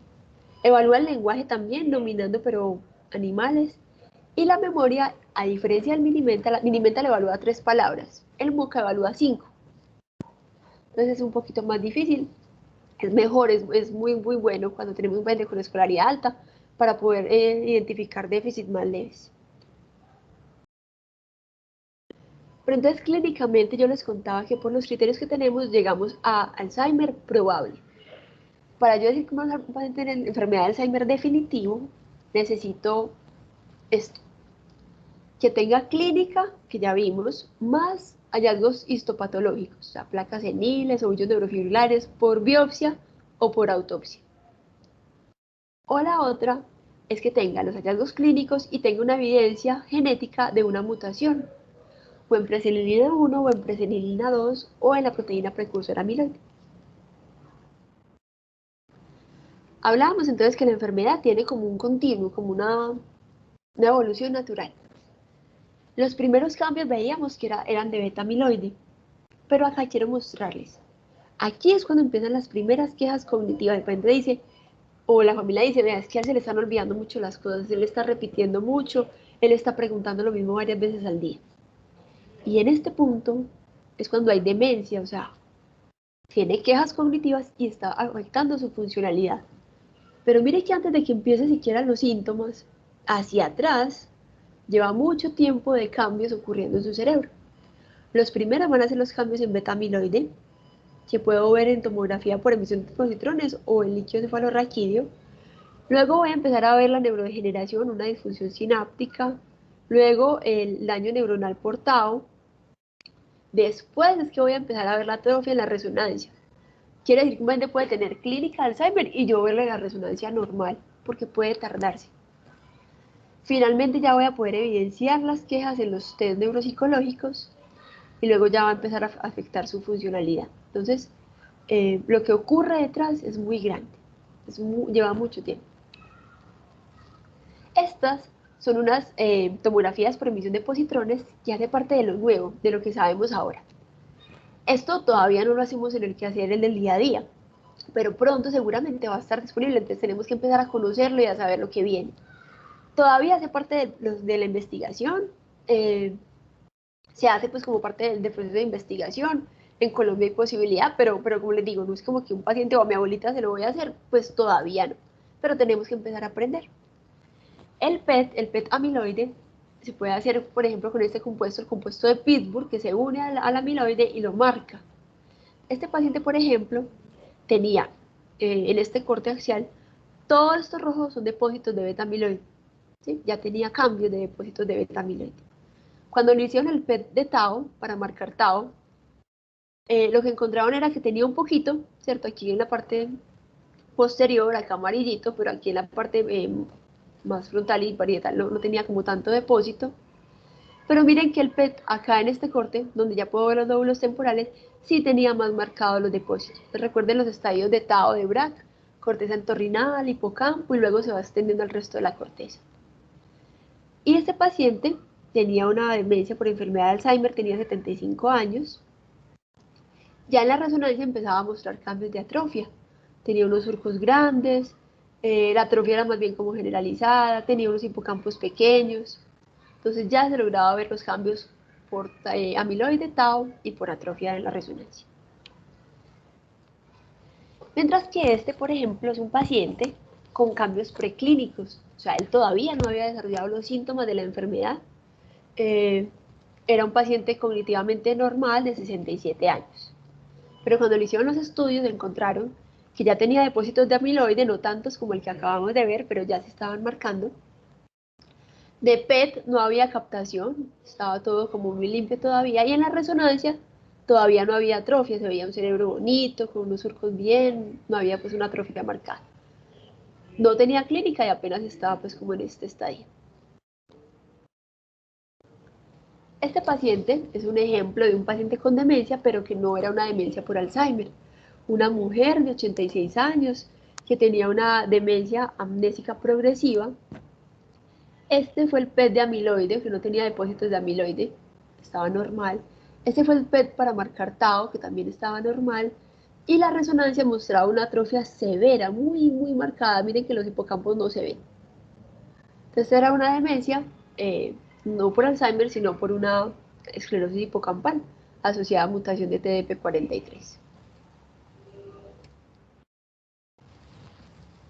Evalúa el lenguaje también, nominando pero animales. Y la memoria, a diferencia del Mini-Mental, la Mini-Mental evalúa 3 palabras, el MOCA evalúa 5. Entonces es un poquito más difícil, es mejor, es muy, muy bueno cuando tenemos un paciente con escolaridad alta para poder identificar déficits más leves. Pero entonces clínicamente yo les contaba que por los criterios que tenemos llegamos a Alzheimer probable. Para yo decir que un paciente tiene enfermedad de Alzheimer definitivo, necesito esto, que tenga clínica, que ya vimos, más hallazgos histopatológicos, o sea, placas seniles, ovillos neurofibrilares, por biopsia o por autopsia. O la otra es que tenga los hallazgos clínicos y tenga una evidencia genética de una mutación, o en presenilina 1 o en presenilina 2 o en la proteína precursora amiloide. Hablábamos entonces que la enfermedad tiene como un continuo, como una evolución natural. Los primeros cambios veíamos que eran de beta amiloide, pero acá quiero mostrarles. Aquí es cuando empiezan las primeras quejas cognitivas. El paciente dice, o la familia dice, vea, es que a él se le están olvidando mucho las cosas, él está repitiendo mucho, él está preguntando lo mismo varias veces al día. Y en este punto es cuando hay demencia, o sea, tiene quejas cognitivas y está afectando su funcionalidad. Pero mire que antes de que empiece siquiera los síntomas, hacia atrás, lleva mucho tiempo de cambios ocurriendo en su cerebro. Los primeros van a ser los cambios en beta amiloide, que puedo ver en tomografía por emisión de positrones o en líquido cefalorraquídeo. Luego voy a empezar a ver la neurodegeneración, una disfunción sináptica. Luego el daño neuronal por tau. Después es que voy a empezar a ver la atrofia en la resonancia. Quiere decir que un paciente puede tener clínica de Alzheimer y yo verle la resonancia normal, porque puede tardarse. Finalmente ya voy a poder evidenciar las quejas en los test neuropsicológicos y luego ya va a empezar a afectar su funcionalidad. Entonces, lo que ocurre detrás es muy grande, lleva mucho tiempo. Estas son unas tomografías por emisión de positrones que hace parte de lo nuevo, de lo que sabemos ahora. Esto todavía no lo hacemos en el quehacer del día a día, pero pronto seguramente va a estar disponible, entonces tenemos que empezar a conocerlo y a saber lo que viene. Todavía hace parte de la investigación, se hace pues como parte del proceso de investigación, en Colombia hay posibilidad, pero como les digo, no es como que un paciente o a mi abuelita se lo voy a hacer, pues todavía no, pero tenemos que empezar a aprender. El PET amiloide, se puede hacer, por ejemplo, con este compuesto, el compuesto de Pittsburgh, que se une al amiloide y lo marca. Este paciente, por ejemplo, tenía en este corte axial, todos estos rojos son depósitos de beta amiloide, ¿sí? Ya tenía cambios de depósitos de beta amiloide. Cuando le hicieron el PET de Tau, para marcar Tau, lo que encontraron era que tenía un poquito, ¿cierto? Aquí en la parte posterior, acá amarillito, pero aquí en la parte más frontal y parietal no tenía como tanto depósito. Pero miren que el PET, acá en este corte, donde ya puedo ver los lóbulos temporales, sí tenía más marcados los depósitos. Recuerden los estadios de Tau de Braak, corteza entorrinal, hipocampo, y luego se va extendiendo al resto de la corteza. Y este paciente tenía una demencia por enfermedad de Alzheimer, tenía 75 años. Ya en la resonancia empezaba a mostrar cambios de atrofia. Tenía unos surcos grandes, la atrofia era más bien como generalizada, tenía unos hipocampos pequeños. Entonces ya se lograba ver los cambios por amiloide tau y por atrofia en la resonancia. Mientras que este, por ejemplo, es un paciente con cambios preclínicos. O sea, él todavía no había desarrollado los síntomas de la enfermedad. Era un paciente cognitivamente normal de 67 años. Pero cuando le hicieron los estudios encontraron que ya tenía depósitos de amiloide, no tantos como el que acabamos de ver, pero ya se estaban marcando. De PET no había captación, estaba todo como muy limpio todavía, y en la resonancia todavía no había atrofia, se veía un cerebro bonito, con unos surcos bien, no había pues una atrofia marcada. No tenía clínica y apenas estaba pues como en este estadio. Este paciente es un ejemplo de un paciente con demencia, pero que no era una demencia por Alzheimer. Una mujer de 86 años que tenía una demencia amnésica progresiva. Este fue el PET de amiloide, que no tenía depósitos de amiloide, estaba normal. Este fue el PET para marcar Tau, que también estaba normal. Y la resonancia mostraba una atrofia severa, muy marcada. Miren que los hipocampos no se ven. Entonces era una demencia, no por Alzheimer, sino por una esclerosis hipocampal asociada a mutación de TDP43.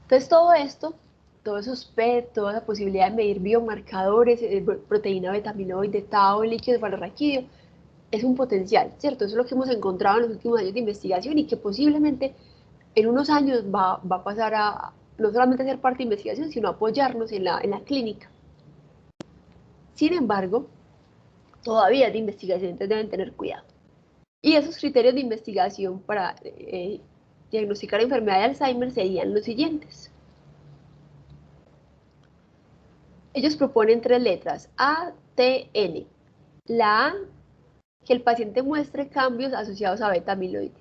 Entonces todo esto, todos esos PET, toda la posibilidad de medir biomarcadores, proteína beta-amiloide, tau, líquido cefalorraquídeo, es un potencial, ¿cierto? Eso es lo que hemos encontrado en los últimos años de investigación y que posiblemente en unos años va a pasar a no solamente ser parte de investigación, sino apoyarnos en la clínica. Sin embargo, todavía de investigación, entonces deben tener cuidado. Y esos criterios de investigación para diagnosticar enfermedad de Alzheimer serían los siguientes. Ellos proponen 3 letras, A, T, N. La A, que el paciente muestre cambios asociados a beta-amiloide.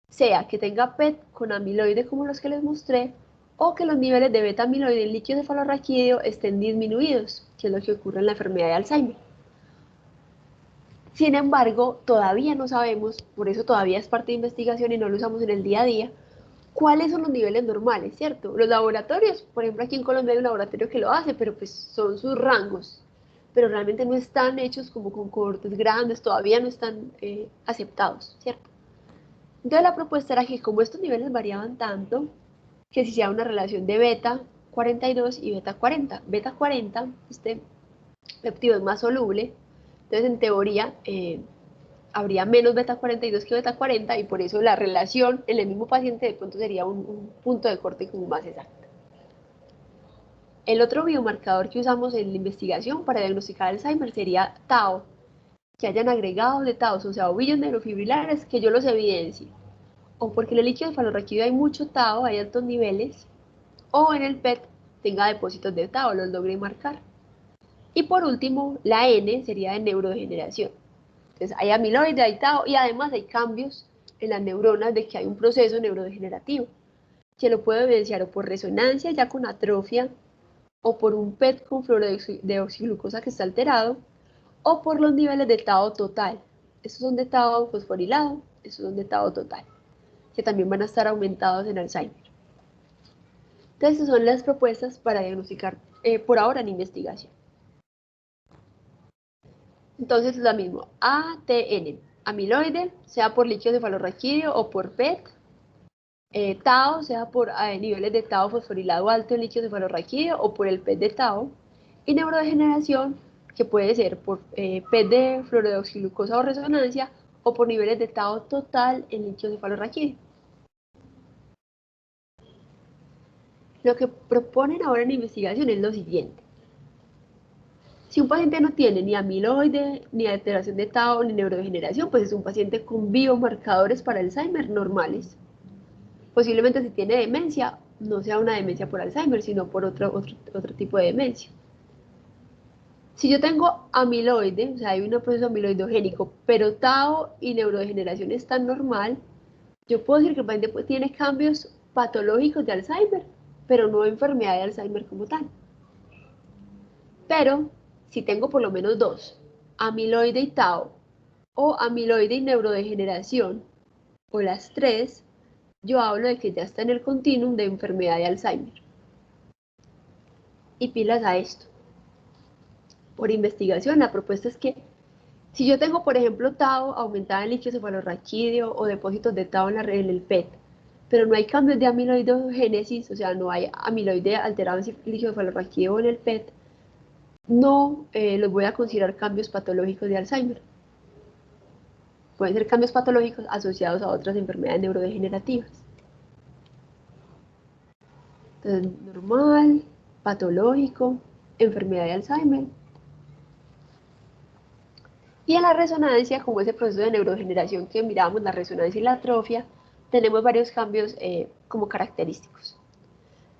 Sea que tenga PET con amiloide como los que les mostré, o que los niveles de beta-amiloide en líquido cefalorraquídeo estén disminuidos, que es lo que ocurre en la enfermedad de Alzheimer. Sin embargo, todavía no sabemos, por eso todavía es parte de investigación y no lo usamos en el día a día, cuáles son los niveles normales, ¿cierto? Los laboratorios, por ejemplo, aquí en Colombia hay un laboratorio que lo hace, pero pues son sus rangos, pero realmente no están hechos como con cohortes grandes, todavía no están aceptados, ¿cierto? Entonces la propuesta era que como estos niveles variaban tanto, que si se da una relación de beta 42 y beta 40. Beta 40, este péptido es más soluble, entonces en teoría habría menos beta 42 que beta 40 y por eso la relación en el mismo paciente de pronto sería un punto de corte como más exacto. El otro biomarcador que usamos en la investigación para diagnosticar Alzheimer sería Tau, que hayan agregados de Tau, o sea, ovillos neurofibrilares, que yo los evidencie. O porque en el líquido cefalorraquídeo hay mucho Tau, hay altos niveles, o en el PET tenga depósitos de Tau, los logré marcar. Y por último, la N sería de neurodegeneración. Entonces hay amiloide, hay Tau y además hay cambios en las neuronas de que hay un proceso neurodegenerativo que lo puedo evidenciar o por resonancia ya con atrofia o por un PET con fluorodeoxiglucosa que está alterado o por los niveles de Tau total. Estos son de Tau fosforilado, estos son de Tau total, que también van a estar aumentados en Alzheimer. Entonces, estas son las propuestas para diagnosticar por ahora en investigación. Entonces, es lo mismo, ATN. amiloide, sea por líquido cefalorraquídeo o por PET, tau, sea por niveles de tau fosforilado alto en líquido cefalorraquídeo o por el PET de tau, y neurodegeneración, que puede ser por PET de fluorodeoxiglucosa o resonancia o por niveles de tau total en líquido cefalorraquídeo. Lo que proponen ahora en investigación es lo siguiente. Si un paciente no tiene ni amiloide, ni alteración de tau, ni neurodegeneración, pues es un paciente con biomarcadores para Alzheimer normales. Posiblemente si tiene demencia, no sea una demencia por Alzheimer, sino por otro tipo de demencia. Si yo tengo amiloide, o sea, hay un proceso amiloidogénico, pero tau y neurodegeneración están normal, yo puedo decir que el paciente tiene cambios patológicos de Alzheimer, pero no enfermedad de Alzheimer como tal. Pero si tengo por lo menos dos, amiloide y tau, o amiloide y neurodegeneración, o las tres, yo hablo de que ya está en el continuum de enfermedad de Alzheimer. Y pilas a esto. Por investigación, la propuesta es que si yo tengo, por ejemplo, tau aumentada en líquido cefalorraquídeo o depósitos de tau en el PET, pero no hay cambios de amiloidogénesis, o sea, no hay amiloide alterado en líquido cefalorraquídeo o en el PET, no los voy a considerar cambios patológicos de Alzheimer. Pueden ser cambios patológicos asociados a otras enfermedades neurodegenerativas. Entonces, normal, patológico, enfermedad de Alzheimer. Y en la resonancia, como ese proceso de neurodegeneración que miramos, la resonancia y la atrofia, tenemos varios cambios como característicos.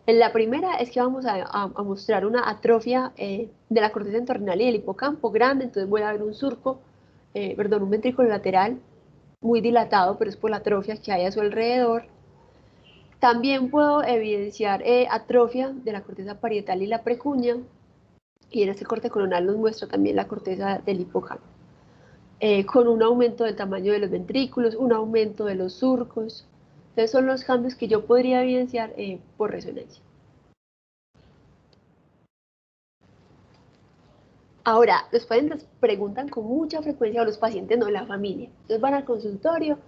La primera es que vamos a mostrar una atrofia de la corteza entornal y del hipocampo grande, entonces voy a ver un surco, un ventrículo lateral muy dilatado, pero es por la atrofia que hay a su alrededor. También puedo evidenciar atrofia de la corteza parietal y la precuña, y en este corte coronal nos muestra también la corteza del hipocampo, con un aumento del tamaño de los ventrículos, un aumento de los surcos. Entonces son los cambios que yo podría evidenciar por resonancia. Ahora, los pacientes preguntan con mucha frecuencia, o los pacientes, no, la familia. Entonces van al consultorio,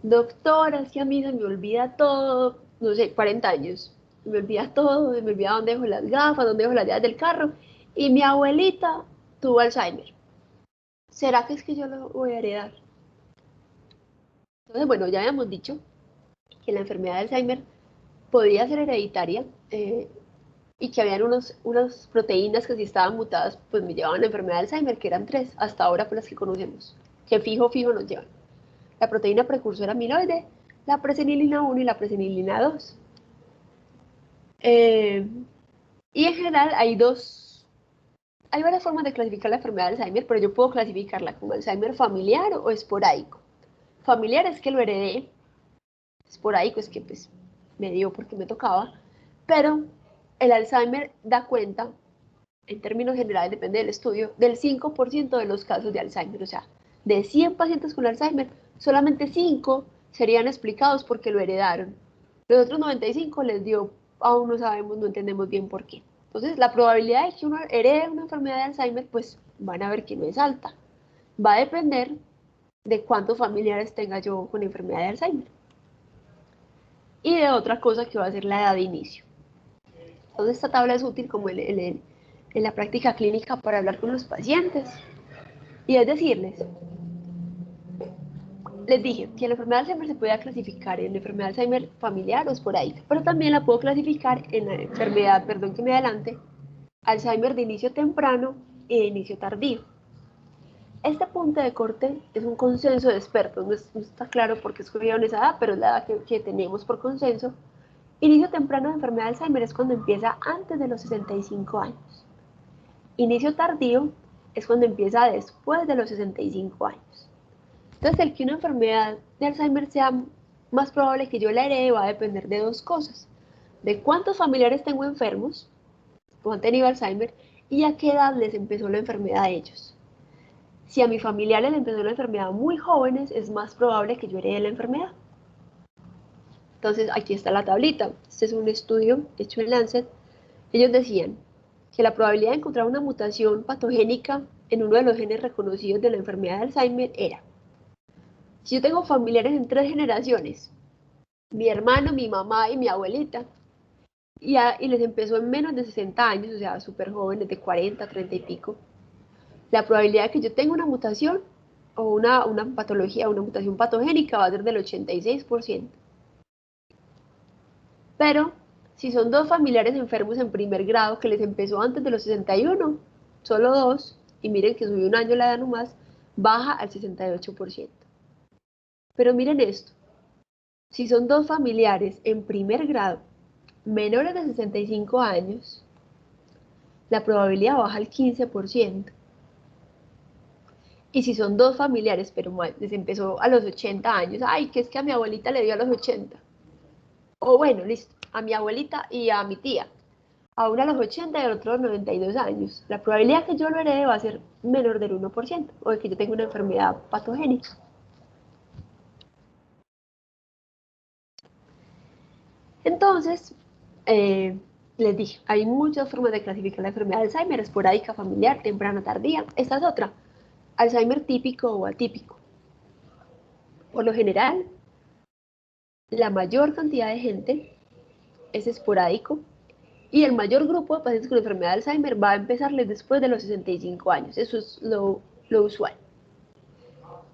doctora, es que a mí se me olvida todo, no sé, 40 años, me olvida todo, me olvida dónde dejo las gafas, dónde dejo las llaves del carro, y mi abuelita tuvo Alzheimer. ¿Será que es que yo lo voy a heredar? Entonces, bueno, ya habíamos dicho que la enfermedad de Alzheimer podría ser hereditaria, y que habían unas proteínas que si estaban mutadas, pues me llevaban a la enfermedad de Alzheimer, que eran 3, hasta ahora por las que conocemos, que fijo nos llevan. La proteína precursora amiloide, la presenilina 1 y la presenilina 2. Y en general hay varias formas de clasificar la enfermedad de Alzheimer, pero yo puedo clasificarla como Alzheimer familiar o esporádico. Familiar es que lo heredé, esporádico es que pues me dio porque me tocaba, pero el Alzheimer da cuenta, en términos generales, depende del estudio, del 5% de los casos de Alzheimer. O sea, de 100 pacientes con Alzheimer, solamente 5 serían explicados porque lo heredaron. Los otros 95 les dio, aún no sabemos, no entendemos bien por qué. Entonces, la probabilidad de que uno herede una enfermedad de Alzheimer, pues van a ver que no es alta. Va a depender de cuántos familiares tenga yo con enfermedad de Alzheimer. Y de otra cosa que va a ser la edad de inicio. Entonces, esta tabla es útil como en la práctica clínica para hablar con los pacientes. Y es decirles, les dije que la enfermedad de Alzheimer se puede clasificar en la enfermedad de Alzheimer familiar o esporádica, pero también la puedo clasificar en la enfermedad, perdón que me adelante, Alzheimer de inicio temprano y de inicio tardío. Este punto de corte es un consenso de expertos, no está claro por qué escogieron esa edad, pero es la edad que tenemos por consenso. Inicio temprano de enfermedad de Alzheimer es cuando empieza antes de los 65 años. Inicio tardío es cuando empieza después de los 65 años. Entonces, el que una enfermedad de Alzheimer sea más probable que yo la herede va a depender de dos cosas: de cuántos familiares tengo enfermos o han tenido Alzheimer y a qué edad les empezó la enfermedad a ellos. Si a mis familiares les empezó la enfermedad muy jóvenes, es más probable que yo herede la enfermedad. Entonces, aquí está la tablita. Este es un estudio hecho en Lancet. Ellos decían que la probabilidad de encontrar una mutación patogénica en uno de los genes reconocidos de la enfermedad de Alzheimer era Si yo tengo familiares en 3 generaciones, mi hermano, mi mamá y mi abuelita, y les empezó en menos de 60 años, o sea, súper jóvenes, de 40, 30 y pico, la probabilidad de que yo tenga una mutación o una patología, una mutación patogénica va a ser del 86%. Pero si son 2 familiares enfermos en primer grado que les empezó antes de los 61, solo 2, y miren que subió un año la edad nomás, baja al 68%. Pero miren esto, si son 2 familiares en primer grado menores de 65 años, la probabilidad baja al 15%. Y si son 2 familiares, pero les empezó a los 80 años, ay, que es que a mi abuelita le dio a los 80. O bueno, listo, a mi abuelita y a mi tía. A uno a los 80 y al otro a los 92 años. La probabilidad que yo lo herede va a ser menor del 1%, o de que yo tenga una enfermedad patogénica. Entonces, les dije, hay muchas formas de clasificar la enfermedad de Alzheimer: esporádica, familiar, temprana, tardía. Esta es otra: Alzheimer típico o atípico. Por lo general, la mayor cantidad de gente es esporádico, y el mayor grupo de pacientes con enfermedad de Alzheimer va a empezarles después de los 65 años. Eso es lo usual.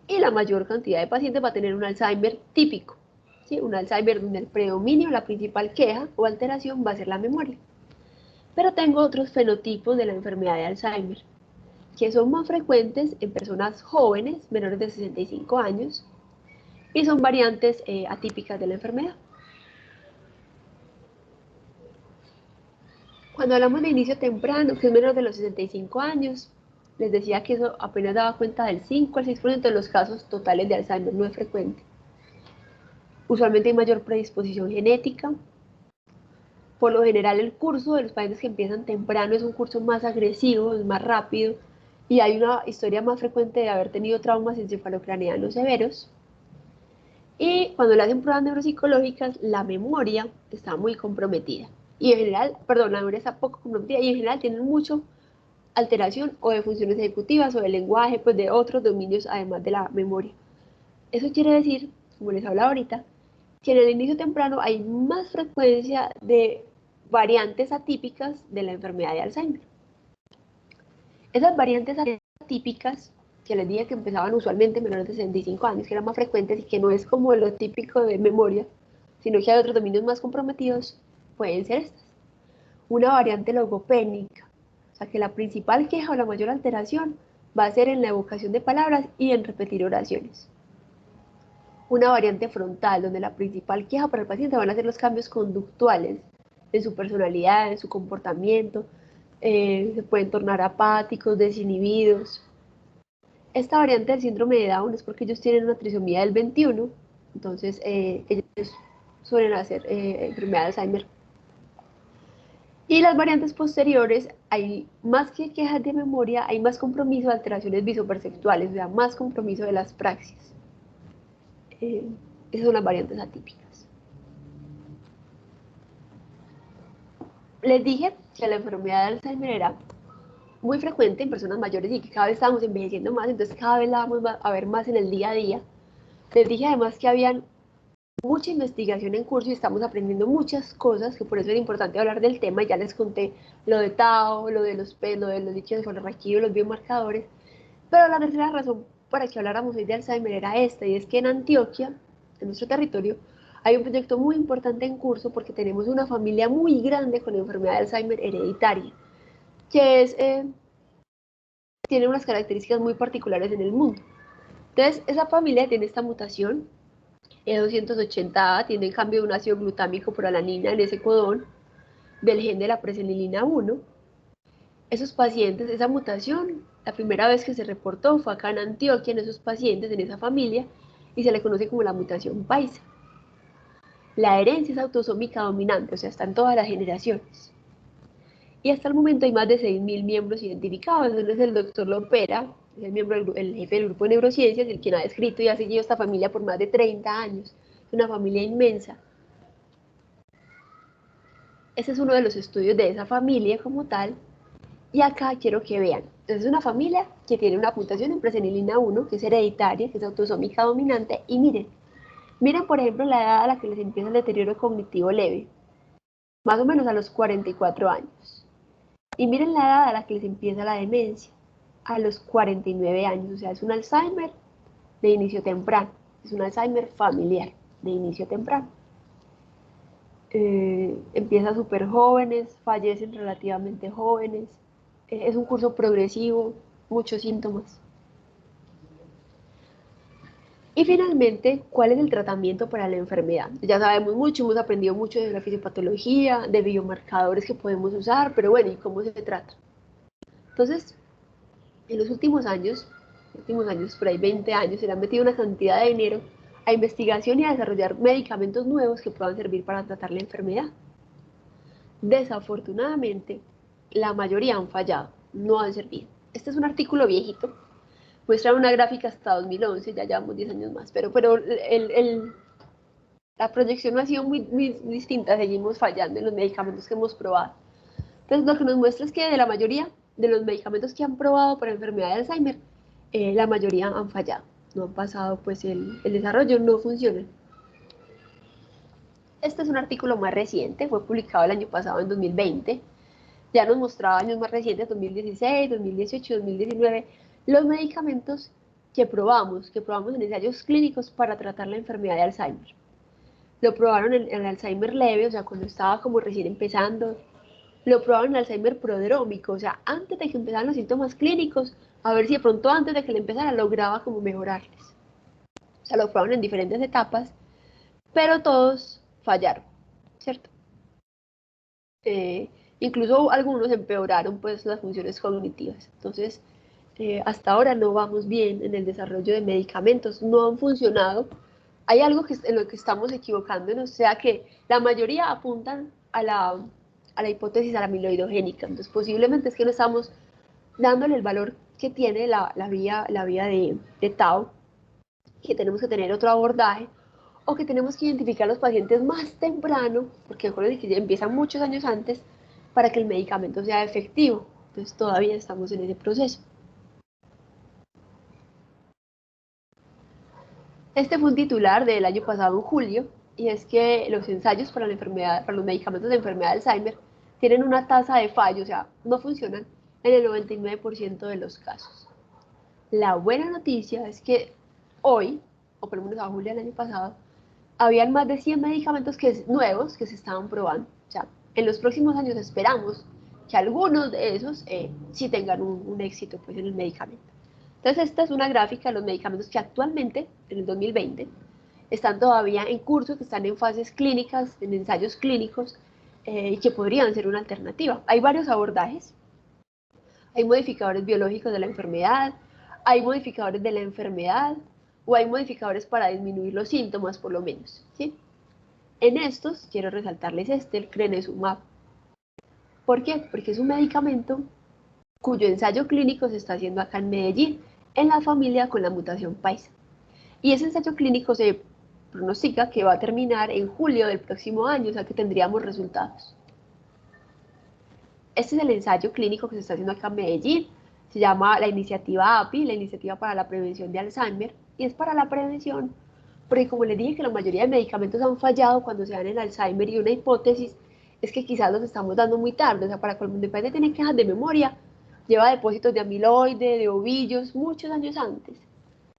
Y la mayor cantidad de pacientes va a tener un Alzheimer típico, ¿sí? Un Alzheimer donde el predominio, la principal queja o alteración va a ser la memoria. Pero tengo otros fenotipos de la enfermedad de Alzheimer, que son más frecuentes en personas jóvenes, menores de 65 años, y son variantes atípicas de la enfermedad. Cuando hablamos de inicio temprano, que es menor de los 65 años, les decía que eso apenas daba cuenta del 5 al 6% de los casos totales de Alzheimer, no es frecuente. Usualmente hay mayor predisposición genética. Por lo general, el curso de los pacientes que empiezan temprano es un curso más agresivo, es más rápido, y hay una historia más frecuente de haber tenido traumas encefalocraneanos severos. Y cuando le hacen pruebas neuropsicológicas, la memoria está muy comprometida. Y en general, perdón, la memoria está poco comprometida, y en general tienen mucho alteración o de funciones ejecutivas o de lenguaje, pues de otros dominios además de la memoria. Eso quiere decir, como les hablaba ahorita, que en el inicio temprano hay más frecuencia de variantes atípicas de la enfermedad de Alzheimer. Esas variantes atípicas que les dije que empezaban usualmente menores de 65 años, que eran más frecuentes y que no es como lo típico de memoria, sino que hay otros dominios más comprometidos, pueden ser estas. Una variante logopénica, o sea que la principal queja o la mayor alteración va a ser en la evocación de palabras y en repetir oraciones. Una variante frontal, donde la principal queja para el paciente van a ser los cambios conductuales en su personalidad, en su comportamiento, se pueden tornar apáticos, desinhibidos. Esta variante del síndrome de Down es porque ellos tienen una trisomía del 21, entonces ellos suelen hacer enfermedad de Alzheimer. Y las variantes posteriores, hay más que quejas de memoria, hay más compromiso de alteraciones visoperceptuales, o sea, más compromiso de las praxis. Esas son las variantes atípicas. Les dije que la enfermedad de Alzheimer era muy frecuente en personas mayores y que cada vez estamos envejeciendo más, entonces cada vez la vamos a ver más en el día a día. Les dije además que habían mucha investigación en curso y estamos aprendiendo muchas cosas, que por eso es importante hablar del tema. Ya les conté lo de Tao, lo de los líquidos cefalorraquídeos, los biomarcadores, pero la tercera razón para que habláramos hoy de Alzheimer era esta, y es que en Antioquia, en nuestro territorio, hay un proyecto muy importante en curso porque tenemos una familia muy grande con enfermedad de Alzheimer hereditaria, que tiene unas características muy particulares en el mundo. Entonces, esa familia tiene esta mutación, E280A, tiene el cambio de un ácido glutámico por alanina en ese codón del gen de la presenilina 1. Esos pacientes, esa mutación, la primera vez que se reportó fue acá en Antioquia, en esos pacientes, en esa familia, y se le conoce como la mutación paisa. La herencia es autosómica dominante, o sea, está en todas las generaciones. Y hasta el momento hay más de 6.000 miembros identificados. Entonces el doctor Lopera, es el jefe del grupo de neurociencias, el quien ha descrito y ha seguido esta familia por más de 30 años. Es una familia inmensa. Ese es uno de los estudios de esa familia como tal. Y acá quiero que vean. Entonces es una familia que tiene una mutación en presenilina 1, que es hereditaria, que es autosómica dominante, y miren por ejemplo la edad a la que les empieza el deterioro cognitivo leve, más o menos a los 44 años. Y miren la edad a la que les empieza la demencia, a los 49 años, o sea, es un Alzheimer de inicio temprano, es un Alzheimer familiar de inicio temprano. Empieza súper jóvenes, fallecen relativamente jóvenes, es un curso progresivo, muchos síntomas. Y finalmente, ¿cuál es el tratamiento para la enfermedad? Ya sabemos mucho, hemos aprendido mucho de la fisiopatología, de biomarcadores que podemos usar, pero bueno, ¿y cómo se trata? Entonces, en los últimos años, por ahí 20 años, se le han metido una cantidad de dinero a investigación y a desarrollar medicamentos nuevos que puedan servir para tratar la enfermedad. Desafortunadamente, la mayoría han fallado, no han servido. Este es un artículo viejito, muestra una gráfica hasta 2011, ya llevamos 10 años más, pero la proyección no ha sido muy distinta, seguimos fallando en los medicamentos que hemos probado. Entonces, lo que nos muestra es que de la mayoría de los medicamentos que han probado para enfermedad de Alzheimer, la mayoría han fallado, no han pasado pues el desarrollo, no funcionan. Este es un artículo más reciente, fue publicado el año pasado, en 2020. Ya nos mostraba años más recientes, 2016, 2018, 2019, los medicamentos que probamos en ensayos clínicos para tratar la enfermedad de Alzheimer. Lo probaron en Alzheimer leve, o sea, cuando estaba como recién empezando. Lo probaron en Alzheimer prodrómico, o sea, antes de que empezaran los síntomas clínicos, a ver si de pronto antes de que le empezara lograba como mejorarles. O sea, lo probaron en diferentes etapas, pero todos fallaron, ¿cierto? Incluso algunos empeoraron pues las funciones cognitivas. Entonces, hasta ahora no vamos bien en el desarrollo de medicamentos, no han funcionado. Hay algo en lo que estamos equivocándonos, o sea que la mayoría apuntan a la hipótesis amiloidogénica, entonces posiblemente es que no estamos dándole el valor que tiene la vía de Tau, que tenemos que tener otro abordaje, o que tenemos que identificar a los pacientes más temprano, porque acuérdense que empiezan muchos años antes, para que el medicamento sea efectivo. Entonces todavía estamos en ese proceso. Este fue un titular del año pasado, en julio, y es que los ensayos para los medicamentos de enfermedad de Alzheimer tienen una tasa de fallo, o sea, no funcionan en el 99% de los casos. La buena noticia es que hoy, o por lo menos a julio del año pasado, habían más de 100 medicamentos nuevos que se estaban probando. O sea, en los próximos años esperamos que algunos de esos sí tengan un éxito pues, en el medicamento. Entonces, esta es una gráfica de los medicamentos que actualmente, en el 2020, están todavía en curso, que están en fases clínicas, en ensayos clínicos, y que podrían ser una alternativa. Hay varios abordajes. Hay modificadores biológicos de la enfermedad, hay modificadores de la enfermedad, o hay modificadores para disminuir los síntomas, por lo menos, ¿sí? En estos, quiero resaltarles el crenezumab. ¿Por qué? Porque es un medicamento cuyo ensayo clínico se está haciendo acá en Medellín, en la familia con la mutación paisa. Y ese ensayo clínico se pronostica que va a terminar en julio del próximo año, o sea que tendríamos resultados. Este es el ensayo clínico que se está haciendo acá en Medellín, se llama la iniciativa API, la Iniciativa para la Prevención de Alzheimer, y es para la prevención, porque como les dije que la mayoría de medicamentos han fallado cuando se dan en Alzheimer, y una hipótesis es que quizás los estamos dando muy tarde, o sea, para cuando el paciente tiene quejas de memoria, lleva depósitos de amiloide, de ovillos, muchos años antes.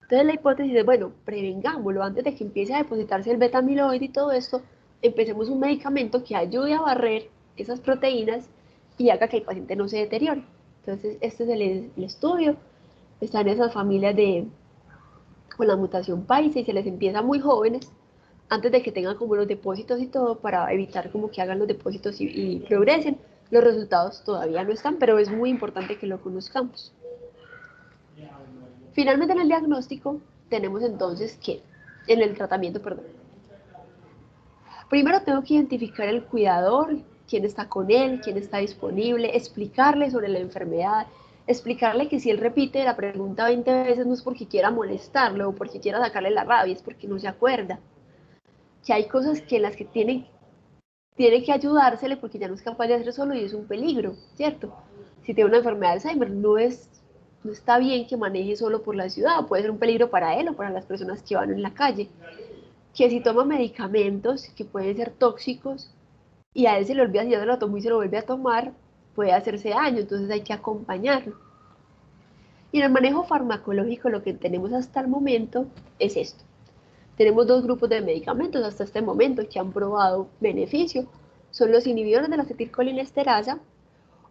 Entonces la hipótesis es, bueno, prevengámoslo antes de que empiece a depositarse el beta amiloide y todo esto, empecemos un medicamento que ayude a barrer esas proteínas y haga que el paciente no se deteriore. Entonces, este es el estudio. Están esas familias con la mutación paisa y se les empieza muy jóvenes, antes de que tengan como los depósitos y todo, para evitar como que hagan los depósitos y progresen. Los resultados todavía no están, pero es muy importante que lo conozcamos. Finalmente, en el diagnóstico, tenemos entonces que, en el tratamiento, perdón, primero tengo que identificar el cuidador, quién está con él, quién está disponible, explicarle sobre la enfermedad, explicarle que si él repite la pregunta 20 veces no es porque quiera molestarlo o porque quiera sacarle la rabia, es porque no se acuerda. Que hay cosas que en las que tiene que ayudársele porque ya no es capaz de hacer solo y es un peligro, ¿cierto? Si tiene una enfermedad de Alzheimer, no es No está bien que maneje solo por la ciudad, puede ser un peligro para él o para las personas que van en la calle. Que si toma medicamentos que pueden ser tóxicos y a él se le olvida si ya se lo tomó y se lo vuelve a tomar, puede hacerse daño, entonces hay que acompañarlo. Y en el manejo farmacológico lo que tenemos hasta el momento es esto. Tenemos dos grupos de medicamentos hasta este momento que han probado beneficio. Son los inhibidores de la acetilcolinesterasa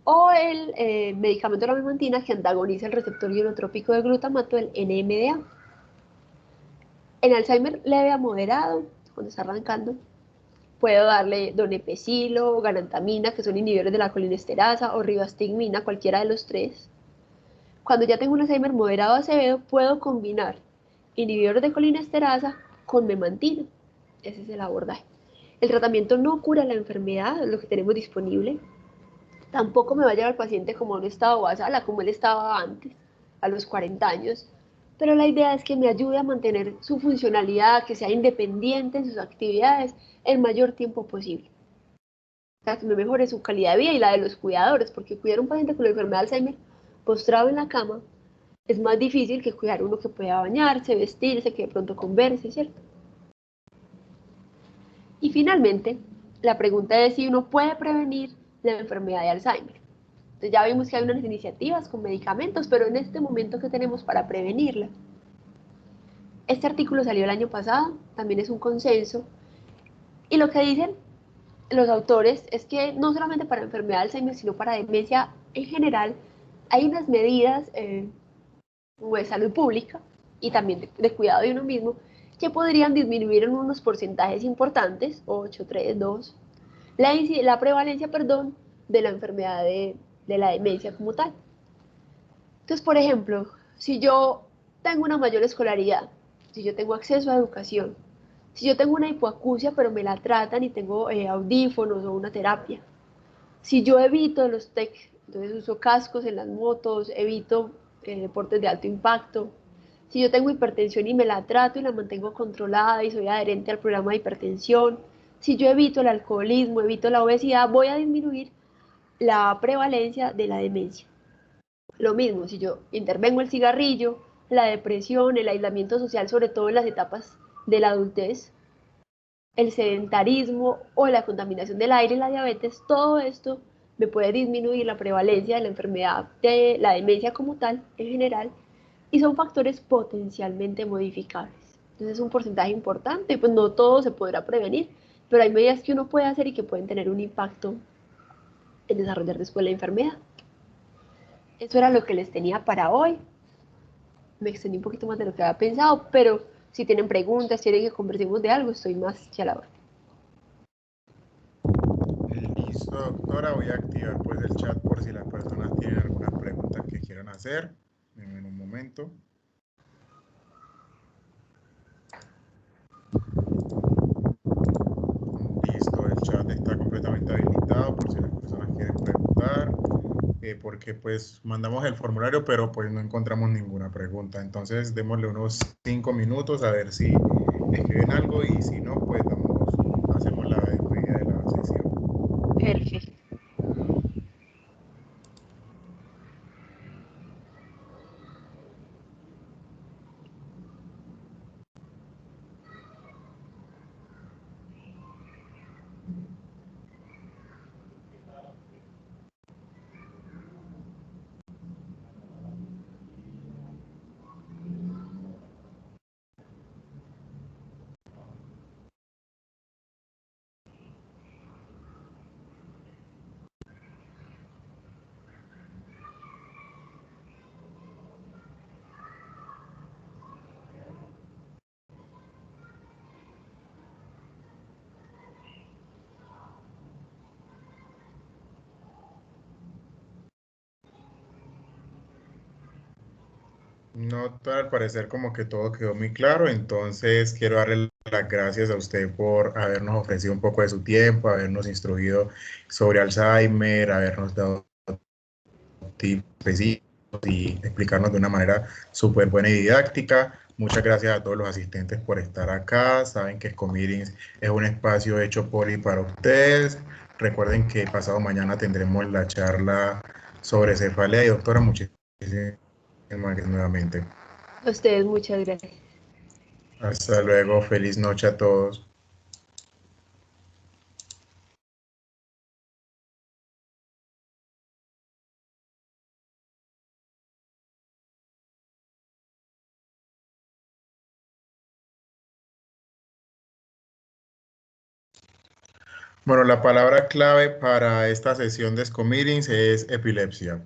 o el medicamento de la memantina que antagoniza el receptor ionotrópico de glutamato, el NMDA. En Alzheimer leve a moderado, cuando está arrancando, puedo darle donepezilo, galantamina, que son inhibidores de la colinesterasa, o rivastigmina, cualquiera de los tres. Cuando ya tengo un Alzheimer moderado a severo, puedo combinar inhibidores de colinesterasa con memantina. Ese es el abordaje. El tratamiento no cura la enfermedad, lo que tenemos disponible. Tampoco me va a llevar al paciente como a un estado basal, a como él estaba antes, a los 40 años. Pero la idea es que me ayude a mantener su funcionalidad, que sea independiente en sus actividades el mayor tiempo posible. O sea, que me mejore su calidad de vida y la de los cuidadores, porque cuidar a un paciente con la enfermedad de Alzheimer postrado en la cama es más difícil que cuidar a uno que pueda bañarse, vestirse, que de pronto converse, ¿cierto? Y finalmente, la pregunta es si uno puede prevenir la enfermedad de Alzheimer. Entonces ya vimos que hay unas iniciativas con medicamentos, pero en este momento, ¿qué tenemos para prevenirla? Este artículo salió el año pasado, también es un consenso, y lo que dicen los autores es que no solamente para enfermedad de Alzheimer, sino para demencia en general, hay unas medidas como de salud pública y también de cuidado de uno mismo que podrían disminuir en unos porcentajes importantes, 8, 3, 2, la prevalencia, perdón, de la enfermedad de la demencia como tal. Entonces, por ejemplo, si yo tengo una mayor escolaridad, si yo tengo acceso a educación, si yo tengo una hipoacusia pero me la tratan y tengo audífonos o una terapia, si yo evito los TEC, entonces uso cascos en las motos, evito deportes de alto impacto, si yo tengo hipertensión y me la trato y la mantengo controlada y soy adherente al programa de hipertensión, si yo evito el alcoholismo, evito la obesidad, voy a disminuir la prevalencia de la demencia. Lo mismo, si yo intervengo el cigarrillo, la depresión, el aislamiento social, sobre todo en las etapas de la adultez, el sedentarismo o la contaminación del aire y la diabetes, todo esto me puede disminuir la prevalencia de la enfermedad de la demencia como tal, en general, y son factores potencialmente modificables. Entonces es un porcentaje importante, pues no todo se podrá prevenir, pero hay medidas que uno puede hacer y que pueden tener un impacto en desarrollar después la enfermedad. Eso era lo que les tenía para hoy. Me extendí un poquito más de lo que había pensado, pero si tienen preguntas, quieren que conversemos de algo, estoy más que a la hora. Listo, doctora. Voy a activar pues el chat por si las personas tienen alguna pregunta que quieran hacer en un momento. Listo, el chat está completamente habilitado por si las personas quieren preguntar, porque pues mandamos el formulario, pero pues no encontramos ninguna pregunta. Entonces démosle unos 5 minutos a ver si escriben algo y si no, pues hacemos la despedida de la sesión. Perfecto. No, al parecer como que todo quedó muy claro, entonces quiero darle las gracias a usted por habernos ofrecido un poco de su tiempo, habernos instruido sobre Alzheimer, habernos dado tips y explicarnos de una manera súper buena y didáctica. Muchas gracias a todos los asistentes por estar acá. Saben que Scomeetings es un espacio hecho por y para ustedes. Recuerden que pasado mañana tendremos la charla sobre cefalea y doctora, muchísimas nuevamente. A ustedes muchas gracias. Hasta luego, feliz noche a todos. Bueno, la palabra clave para esta sesión de SCOMeetings es epilepsia.